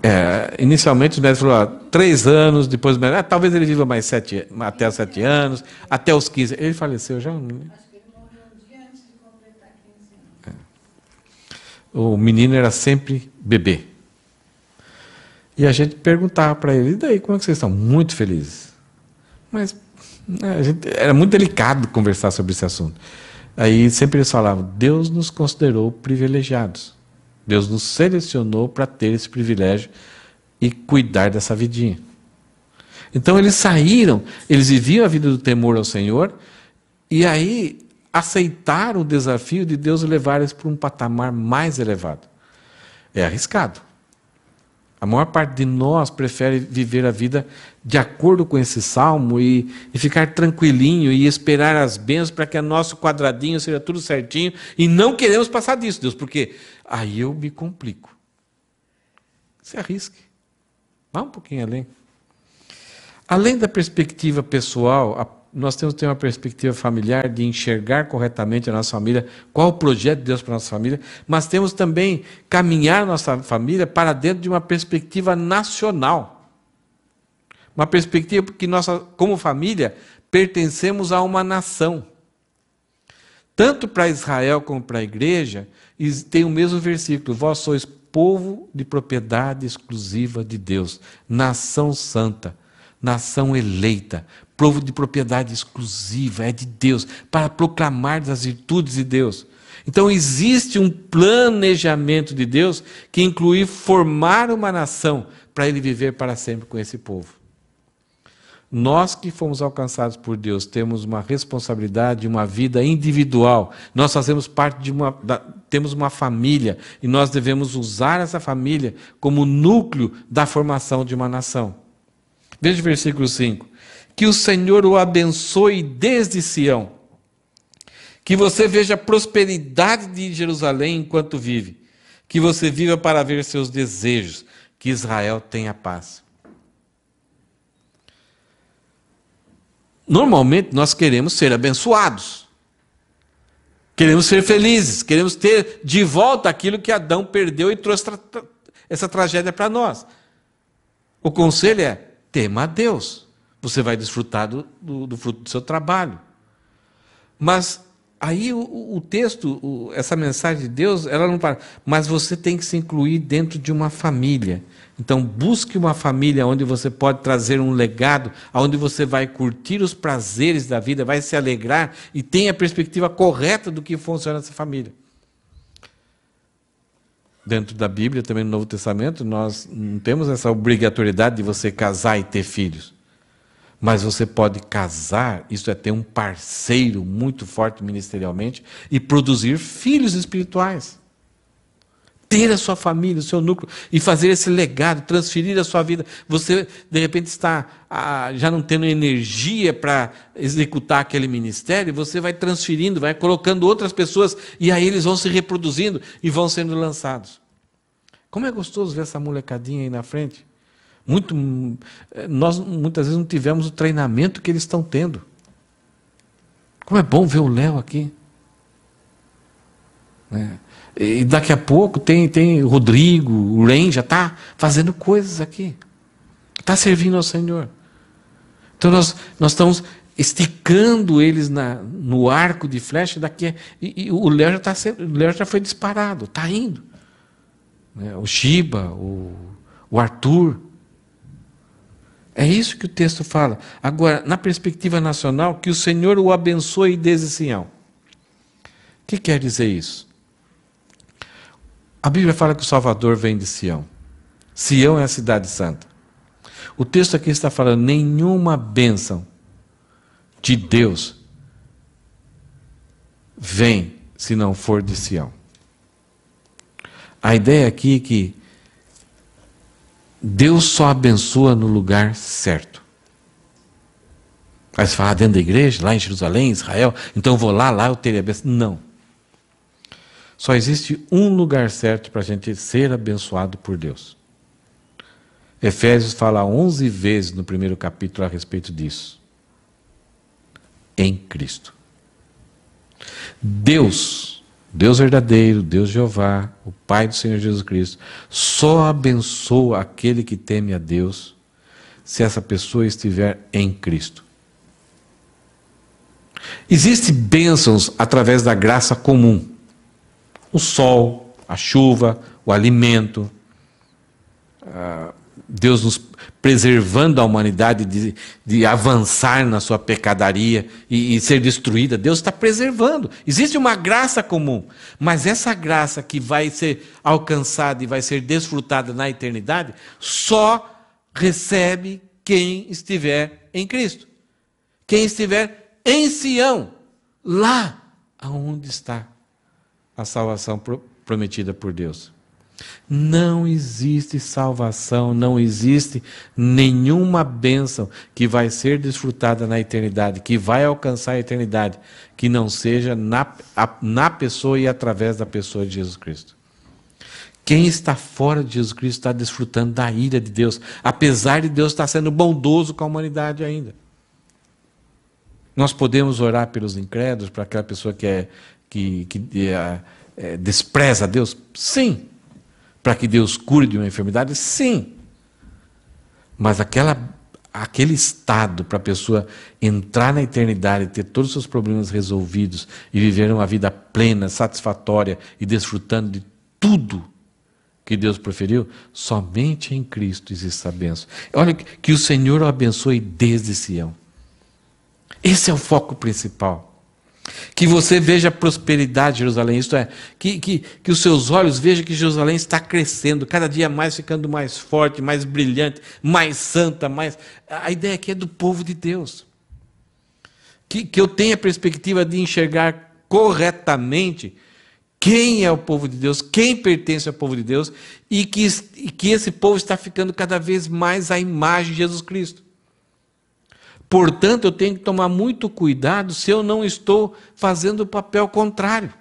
3. Inicialmente o médico falou, 3 anos, depois talvez ele viva mais até os 7 anos, até os 15. Ele faleceu já? Acho que ele morreu um dia antes de completar 15 anos. O menino era sempre bebê. E a gente perguntava para ele, e daí, como é que vocês estão? Muito felizes. Mas era muito delicado conversar sobre esse assunto. Aí sempre eles falavam, Deus nos considerou privilegiados. Deus nos selecionou para ter esse privilégio e cuidar dessa vidinha. Então eles saíram, eles viviam a vida do temor ao Senhor, e aí aceitaram o desafio de Deus levar eles para um patamar mais elevado. É arriscado. A maior parte de nós prefere viver a vida de acordo com esse salmo e ficar tranquilinho e esperar as bênçãos para que o nosso quadradinho seja tudo certinho, e não queremos passar disso, Deus, porque aí eu me complico. Se arrisque. Vá um pouquinho além. Além da perspectiva pessoal, nós temos que ter uma perspectiva familiar de enxergar corretamente a nossa família, qual o projeto de Deus para a nossa família, mas temos também caminhar a nossa família para dentro de uma perspectiva nacional. Uma perspectiva que nós, como família, pertencemos a uma nação. Tanto para Israel como para a igreja, tem o mesmo versículo, vós sois povo de propriedade exclusiva de Deus, nação santa, nação eleita, povo de propriedade exclusiva, é de Deus, para proclamar as virtudes de Deus. Então existe um planejamento de Deus que inclui formar uma nação para ele viver para sempre com esse povo. Nós que fomos alcançados por Deus temos uma responsabilidade, uma vida individual. Nós fazemos parte temos uma família e nós devemos usar essa família como núcleo da formação de uma nação. Veja o versículo 5. Que o Senhor o abençoe desde Sião. Que você veja a prosperidade de Jerusalém enquanto vive. Que você viva para ver seus desejos. Que Israel tenha paz. Normalmente nós queremos ser abençoados. Queremos ser felizes. Queremos ter de volta aquilo que Adão perdeu e trouxe essa tragédia para nós. O conselho é, tema a Deus. Você vai desfrutar do fruto do seu trabalho. Mas aí o texto, essa mensagem de Deus, ela não para. Mas você tem que se incluir dentro de uma família. Então busque uma família onde você pode trazer um legado, onde você vai curtir os prazeres da vida, vai se alegrar e tem a perspectiva correta do que funciona essa família. Dentro da Bíblia, também no Novo Testamento, nós não temos essa obrigatoriedade de você casar e ter filhos. Mas você pode casar, isso é ter um parceiro muito forte ministerialmente, e produzir filhos espirituais. Ter a sua família, o seu núcleo, e fazer esse legado, transferir a sua vida. Você, de repente, está já não tendo energia para executar aquele ministério, você vai transferindo, vai colocando outras pessoas, e aí eles vão se reproduzindo e vão sendo lançados. Como é gostoso ver essa molecadinha aí na frente. Nós, muitas vezes, não tivemos o treinamento que eles estão tendo. Como é bom ver o Léo aqui. E daqui a pouco tem o Rodrigo, o Ren já está fazendo coisas aqui. Está servindo ao Senhor. Então nós estamos esticando eles no arco de flecha e o Léo já foi disparado, está indo. O Shiba, o Arthur. É isso que o texto fala. Agora, na perspectiva nacional, que o Senhor o abençoe desde Sião. O que quer dizer isso? A Bíblia fala que o Salvador vem de Sião. Sião é a cidade santa. O texto aqui está falando, nenhuma bênção de Deus vem se não for de Sião. A ideia aqui é que Deus só abençoa no lugar certo. Aí você fala, dentro da igreja, lá em Jerusalém, Israel, então eu vou lá eu terei a bênção. Não. Só existe um lugar certo para a gente ser abençoado por Deus. Efésios fala 11 vezes no primeiro capítulo a respeito disso. Em Cristo. Deus verdadeiro, Deus Jeová, o Pai do Senhor Jesus Cristo, só abençoa aquele que teme a Deus se essa pessoa estiver em Cristo. Existem bênçãos através da graça comum. O sol, a chuva, o alimento, Deus nos preservando a humanidade de avançar na sua pecadaria e ser destruída. Deus está preservando. Existe uma graça comum, mas essa graça que vai ser alcançada e vai ser desfrutada na eternidade, só recebe quem estiver em Cristo. Quem estiver em Sião, lá aonde está a salvação prometida por Deus. Não existe salvação, não existe nenhuma bênção que vai ser desfrutada na eternidade, que vai alcançar a eternidade, que não seja na pessoa e através da pessoa de Jesus Cristo. Quem está fora de Jesus Cristo está desfrutando da ira de Deus, apesar de Deus estar sendo bondoso com a humanidade ainda. Nós podemos orar pelos incrédulos, para aquela pessoa que despreza a Deus? Sim. Para que Deus cure de uma enfermidade? Sim. Mas aquele estado para a pessoa entrar na eternidade, ter todos os seus problemas resolvidos e viver uma vida plena, satisfatória e desfrutando de tudo que Deus proferiu, somente em Cristo existe a bênção. Olha, que o Senhor o abençoe desde Sião. Esse é o foco principal. Que você veja a prosperidade de Jerusalém, isto é, que os seus olhos vejam que Jerusalém está crescendo, cada dia mais ficando mais forte, mais brilhante, mais santa, mais... A ideia aqui é do povo de Deus. Que eu tenha a perspectiva de enxergar corretamente quem é o povo de Deus, quem pertence ao povo de Deus, e que esse povo está ficando cada vez mais à imagem de Jesus Cristo. Portanto, eu tenho que tomar muito cuidado se eu não estou fazendo o papel contrário.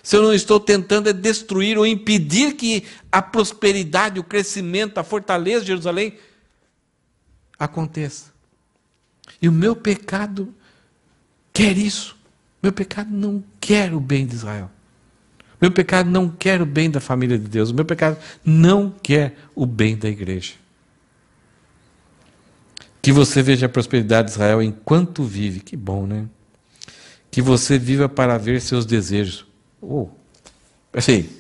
Se eu não estou tentando destruir ou impedir que a prosperidade, o crescimento, a fortaleza de Jerusalém aconteça. E o meu pecado quer isso. Meu pecado não quer o bem de Israel. Meu pecado não quer o bem da família de Deus. O meu pecado não quer o bem da igreja. Que você veja a prosperidade de Israel enquanto vive. Que bom, né? Que você viva para ver seus desejos. Assim,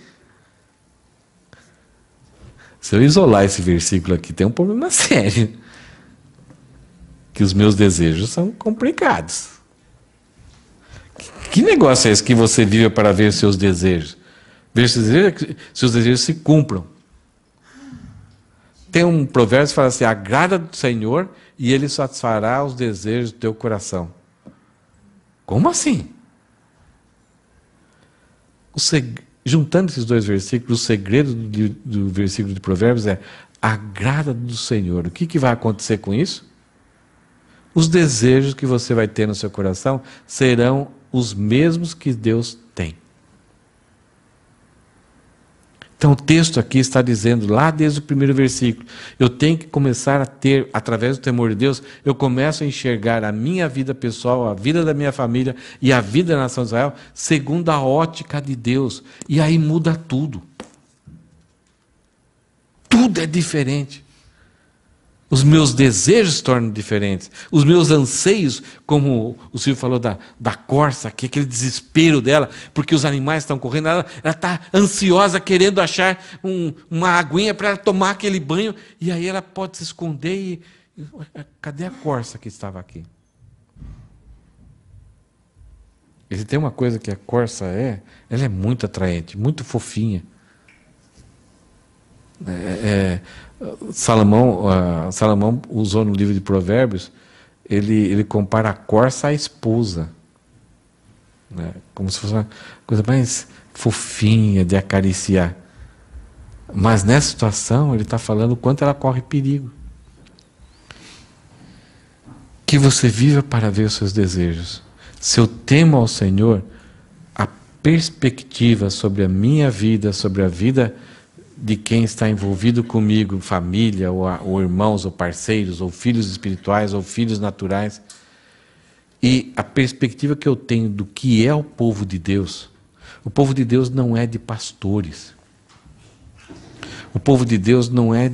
se eu isolar esse versículo aqui, tem um problema sério. Que os meus desejos são complicados. Que negócio é esse que você vive para ver seus desejos? Ver seus desejos se cumpram. Tem um provérbio que fala assim, agrada do Senhor e Ele satisfará os desejos do teu coração. Como assim? Juntando esses dois versículos, o segredo do versículo de Provérbios é: agrada do Senhor. O que vai acontecer com isso? Os desejos que você vai ter no seu coração serão os mesmos que Deus tem. Então o texto aqui está dizendo, lá desde o primeiro versículo, eu tenho que começar a ter, através do temor de Deus, eu começo a enxergar a minha vida pessoal, a vida da minha família e a vida da nação de Israel, segundo a ótica de Deus. E aí muda tudo. Tudo é diferente. Os meus desejos se tornam diferentes. Os meus anseios, como o Silvio falou da corça, que é aquele desespero dela, porque os animais estão correndo, ela está ansiosa, querendo achar uma aguinha para ela tomar aquele banho, e aí ela pode se esconder e cadê a corça que estava aqui? E se tem uma coisa que a corça ela é muito atraente, muito fofinha. Salomão usou no livro de Provérbios, ele compara a corça à esposa, né? Como se fosse uma coisa mais fofinha de acariciar. Mas nessa situação ele está falando o quanto ela corre perigo. Que você viva para ver os seus desejos. Se eu temo ao Senhor, a perspectiva sobre a minha vida, sobre a vida de quem está envolvido comigo, família, ou irmãos, ou parceiros, ou filhos espirituais, ou filhos naturais, e a perspectiva que eu tenho do que é o povo de Deus. O povo de Deus não é de pastores. O povo de Deus não é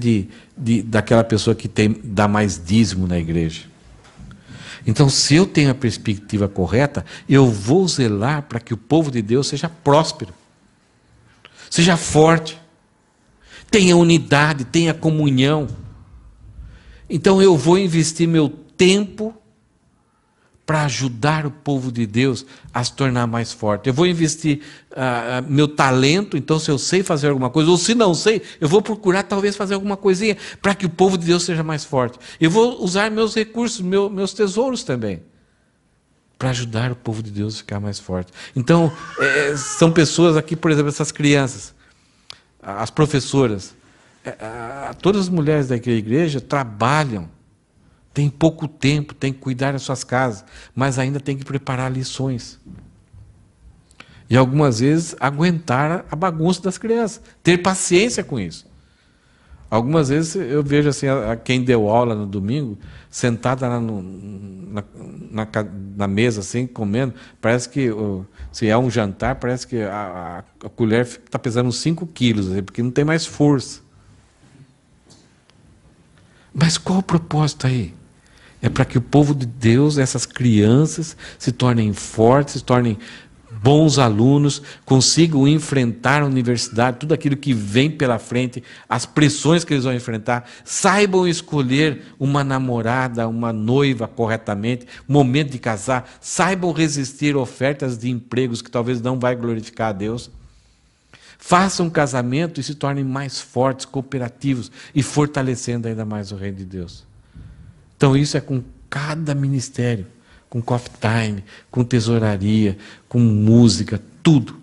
daquela pessoa que dá mais dízimo na igreja. Então, se eu tenho a perspectiva correta, eu vou zelar para que o povo de Deus seja próspero, seja forte, tenha unidade, tenha comunhão. Então eu vou investir meu tempo para ajudar o povo de Deus a se tornar mais forte. Eu vou investir meu talento, então se eu sei fazer alguma coisa, ou se não sei, eu vou procurar talvez fazer alguma coisinha para que o povo de Deus seja mais forte. Eu vou usar meus recursos, meus tesouros também, para ajudar o povo de Deus a ficar mais forte. Então, são pessoas aqui, por exemplo, essas crianças, as professoras, todas as mulheres daquela igreja trabalham, têm pouco tempo, têm que cuidar das suas casas, mas ainda têm que preparar lições. E algumas vezes aguentar a bagunça das crianças, ter paciência com isso. Algumas vezes eu vejo assim, quem deu aula no domingo, sentada lá na mesa, assim, comendo, parece que, se é um jantar, parece que a colher está pesando uns 5 quilos, assim, porque não tem mais força. Mas qual o propósito aí? É para que o povo de Deus, essas crianças, se tornem fortes, se tornem bons alunos, consigam enfrentar a universidade, tudo aquilo que vem pela frente, as pressões que eles vão enfrentar, saibam escolher uma namorada, uma noiva corretamente, momento de casar, saibam resistir ofertas de empregos que talvez não vai glorificar a Deus. Façam um casamento e se tornem mais fortes, cooperativos e fortalecendo ainda mais o reino de Deus. Então isso é com cada ministério, com coffee time, com tesouraria, com música, tudo.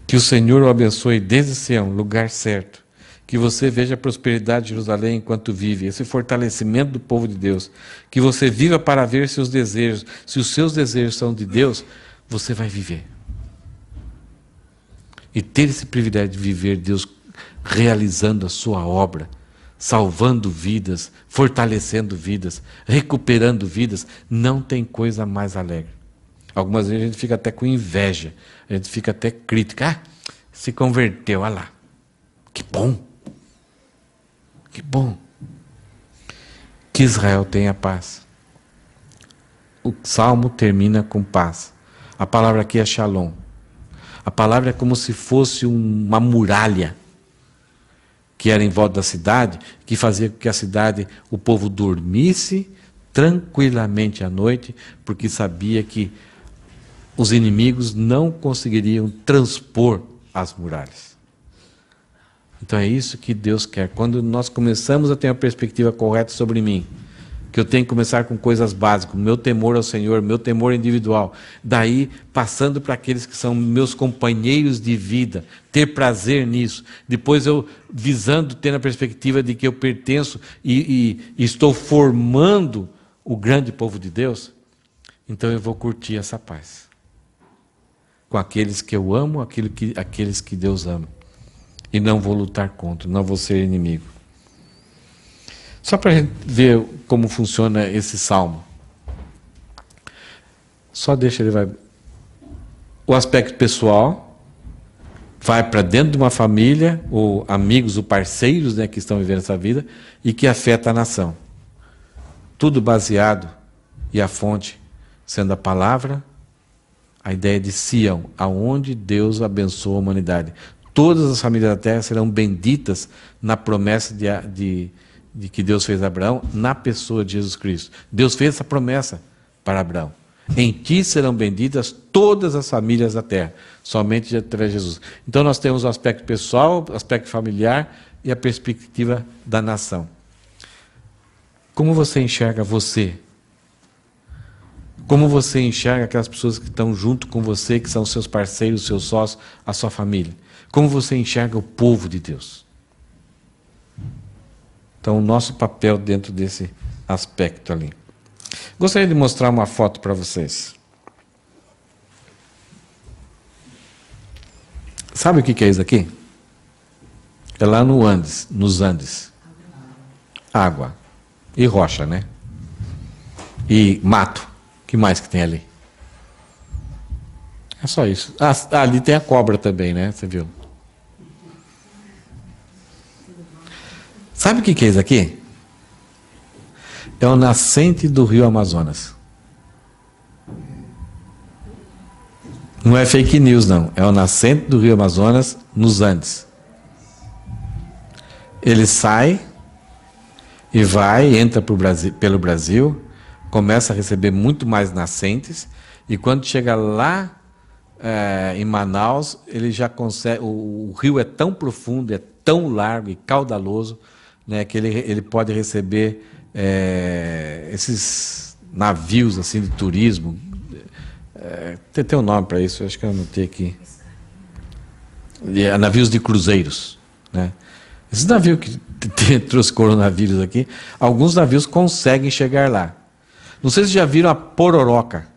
Que o Senhor o abençoe desde Sião, lugar certo. Que você veja a prosperidade de Jerusalém enquanto vive, esse fortalecimento do povo de Deus. Que você viva para ver seus desejos. Se os seus desejos são de Deus, você vai viver. E ter esse privilégio de viver Deus realizando a sua obra, salvando vidas, fortalecendo vidas, recuperando vidas, não tem coisa mais alegre. Algumas vezes a gente fica até com inveja, a gente fica até crítica. Se converteu, olha lá. Que bom. Que bom. Que Israel tenha paz. O salmo termina com paz. A palavra aqui é shalom. A palavra é como se fosse uma muralha que era em volta da cidade, que fazia com que a cidade, o povo dormisse tranquilamente à noite, porque sabia que os inimigos não conseguiriam transpor as muralhas. Então é isso que Deus quer. Quando nós começamos a ter uma perspectiva correta sobre mim, que eu tenho que começar com coisas básicas, meu temor ao Senhor, meu temor individual, daí passando para aqueles que são meus companheiros de vida, ter prazer nisso, depois eu visando ter a perspectiva de que eu pertenço e estou formando o grande povo de Deus, então eu vou curtir essa paz com aqueles que eu amo, aqueles que Deus ama, e não vou lutar contra, não vou ser inimigo. Só para a gente ver como funciona esse salmo. Só deixa ele vai. O aspecto pessoal vai para dentro de uma família, ou amigos, ou parceiros, né, que estão vivendo essa vida, e que afeta a nação. Tudo baseado, e a fonte sendo a palavra, a ideia de Sião, aonde Deus abençoa a humanidade. Todas as famílias da terra serão benditas na promessa de que Deus fez a Abraão, na pessoa de Jesus Cristo. Deus fez essa promessa para Abraão. Em ti serão benditas todas as famílias da terra, somente através de Jesus. Então nós temos o aspecto pessoal, o aspecto familiar e a perspectiva da nação. Como você enxerga você? Como você enxerga aquelas pessoas que estão junto com você, que são seus parceiros, seus sócios, a sua família? Como você enxerga o povo de Deus? Então, o nosso papel dentro desse aspecto ali. Gostaria de mostrar uma foto para vocês. Sabe o que é isso aqui? É lá no Andes, nos Andes. Água. E rocha, né? E mato. O que mais que tem ali? É só isso. Ah, ali tem a cobra também, né? Você viu? Sabe o que é isso aqui? É o nascente do rio Amazonas. Não é fake news, não. É o nascente do rio Amazonas nos Andes. Ele sai e vai, entra pelo Brasil, começa a receber muito mais nascentes, e quando chega lá em Manaus, ele já consegue. O rio é tão profundo, é tão largo e caudaloso, né, que ele pode receber esses navios assim de turismo. Tem um nome para isso, acho que eu anotei aqui. Navios de cruzeiros, né? Esses navios que trouxe coronavírus aqui, alguns navios conseguem chegar lá. Não sei se já viram a pororoca.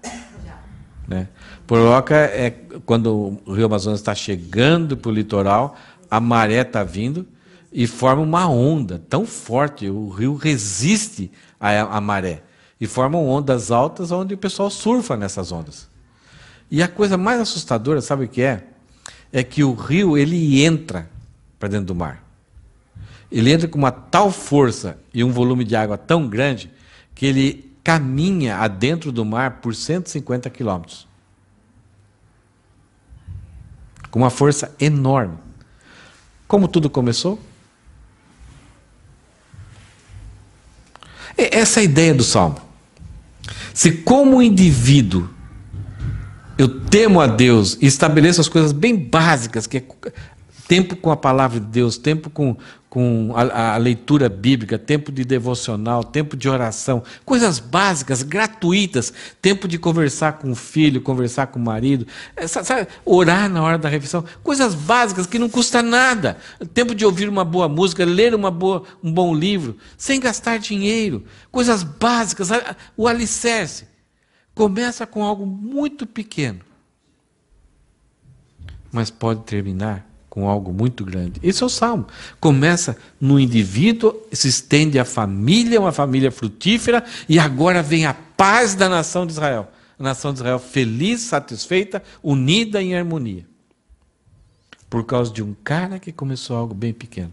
Né? Pororoca é quando o rio Amazonas está chegando para o litoral, a maré está vindo e forma uma onda tão forte, o rio resiste à maré. E formam ondas altas onde o pessoal surfa nessas ondas. E a coisa mais assustadora, sabe o que é? É que o rio, ele entra para dentro do mar. Ele entra com uma tal força e um volume de água tão grande que ele caminha adentro do mar por 150 quilômetros. Com uma força enorme. Como tudo começou? Essa é a ideia do Salmo. Se como indivíduo eu temo a Deus e estabeleço as coisas bem básicas, que é tempo com a palavra de Deus, tempo com a leitura bíblica, tempo de devocional, tempo de oração, coisas básicas, gratuitas, tempo de conversar com o filho, conversar com o marido, sabe, orar na hora da refeição, coisas básicas que não custa nada, tempo de ouvir uma boa música, ler um bom livro, sem gastar dinheiro, coisas básicas, o alicerce. Começa com algo muito pequeno, mas pode terminar com algo muito grande. Esse é o Salmo. Começa no indivíduo, se estende à família, uma família frutífera, e agora vem a paz da nação de Israel. A nação de Israel feliz, satisfeita, unida em harmonia. Por causa de um cara que começou algo bem pequeno.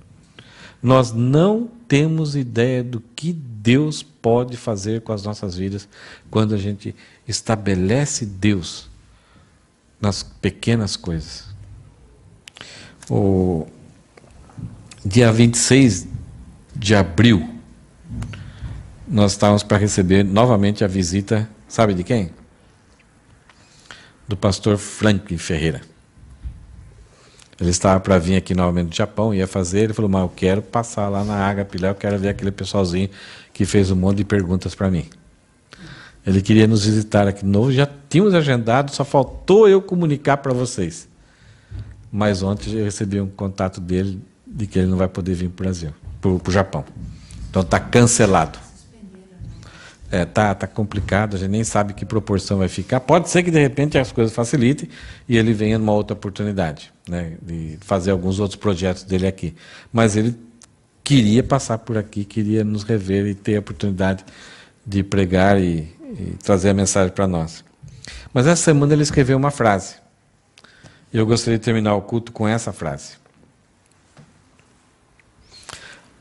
Nós não temos ideia do que Deus pode fazer com as nossas vidas quando a gente estabelece Deus nas pequenas coisas. O dia 26 de abril, nós estávamos para receber novamente a visita, sabe de quem? Do pastor Franklin Ferreira. Ele estava para vir aqui novamente do Japão, ia fazer, ele falou, mas eu quero passar lá na Agape, lá eu quero ver aquele pessoalzinho que fez um monte de perguntas para mim. Ele queria nos visitar aqui de novo, já tínhamos agendado, só faltou eu comunicar para vocês. Mas ontem eu recebi um contato dele de que ele não vai poder vir para o Brasil, para o Japão. Então está cancelado. Tá complicado, a gente nem sabe que proporção vai ficar. Pode ser que de repente as coisas facilitem e ele venha numa outra oportunidade, né, de fazer alguns outros projetos dele aqui. Mas ele queria passar por aqui, queria nos rever e ter a oportunidade de pregar e trazer a mensagem para nós. Mas essa semana ele escreveu uma frase. Eu gostaria de terminar o culto com essa frase.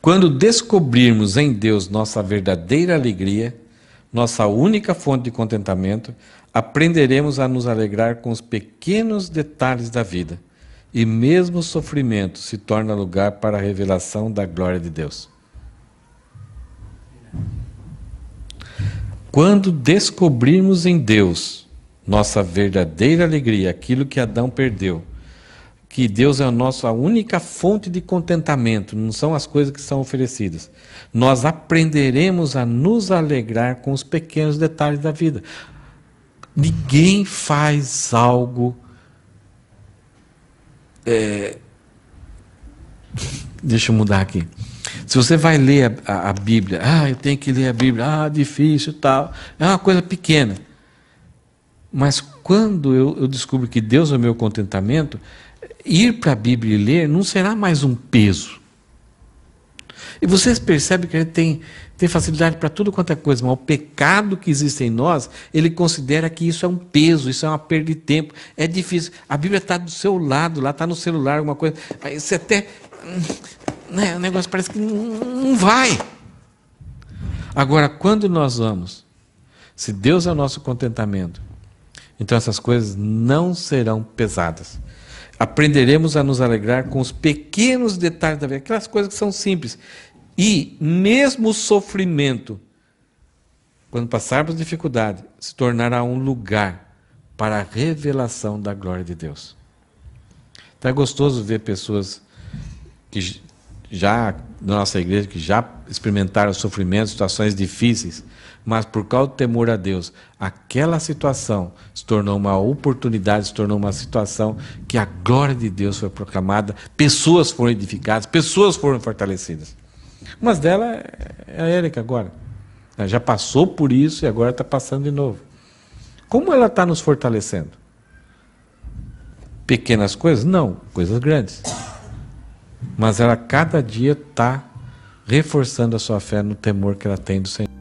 Quando descobrirmos em Deus nossa verdadeira alegria, nossa única fonte de contentamento, aprenderemos a nos alegrar com os pequenos detalhes da vida, e mesmo o sofrimento se torna lugar para a revelação da glória de Deus. Quando descobrirmos em Deus nossa verdadeira alegria, aquilo que Adão perdeu, que Deus é a nossa única fonte de contentamento, não são as coisas que são oferecidas. Nós aprenderemos a nos alegrar com os pequenos detalhes da vida. Ninguém faz algo... Deixa eu mudar aqui. Se você vai ler a Bíblia, eu tenho que ler a Bíblia, difícil e tal, é uma coisa pequena. Mas quando eu descubro que Deus é o meu contentamento, ir para a Bíblia e ler não será mais um peso. E vocês percebem que a gente tem facilidade para tudo quanto é coisa, mas o pecado que existe em nós, ele considera que isso é um peso, isso é uma perda de tempo, é difícil. A Bíblia está do seu lado, lá está no celular, alguma coisa, aí você até... o negócio parece que não vai. Agora, quando nós vamos, se Deus é o nosso contentamento, então essas coisas não serão pesadas. Aprenderemos a nos alegrar com os pequenos detalhes da vida, aquelas coisas que são simples. E mesmo o sofrimento, quando passarmos dificuldade, se tornará um lugar para a revelação da glória de Deus. Então é gostoso ver pessoas que já, na nossa igreja, que já experimentaram sofrimentos, situações difíceis, mas por causa do temor a Deus, aquela situação se tornou uma oportunidade, se tornou uma situação que a glória de Deus foi proclamada, pessoas foram edificadas, pessoas foram fortalecidas. Uma delas é a Érica agora. Ela já passou por isso e agora está passando de novo. Como ela está nos fortalecendo? Pequenas coisas? Não, coisas grandes. Mas ela cada dia está reforçando a sua fé no temor que ela tem do Senhor.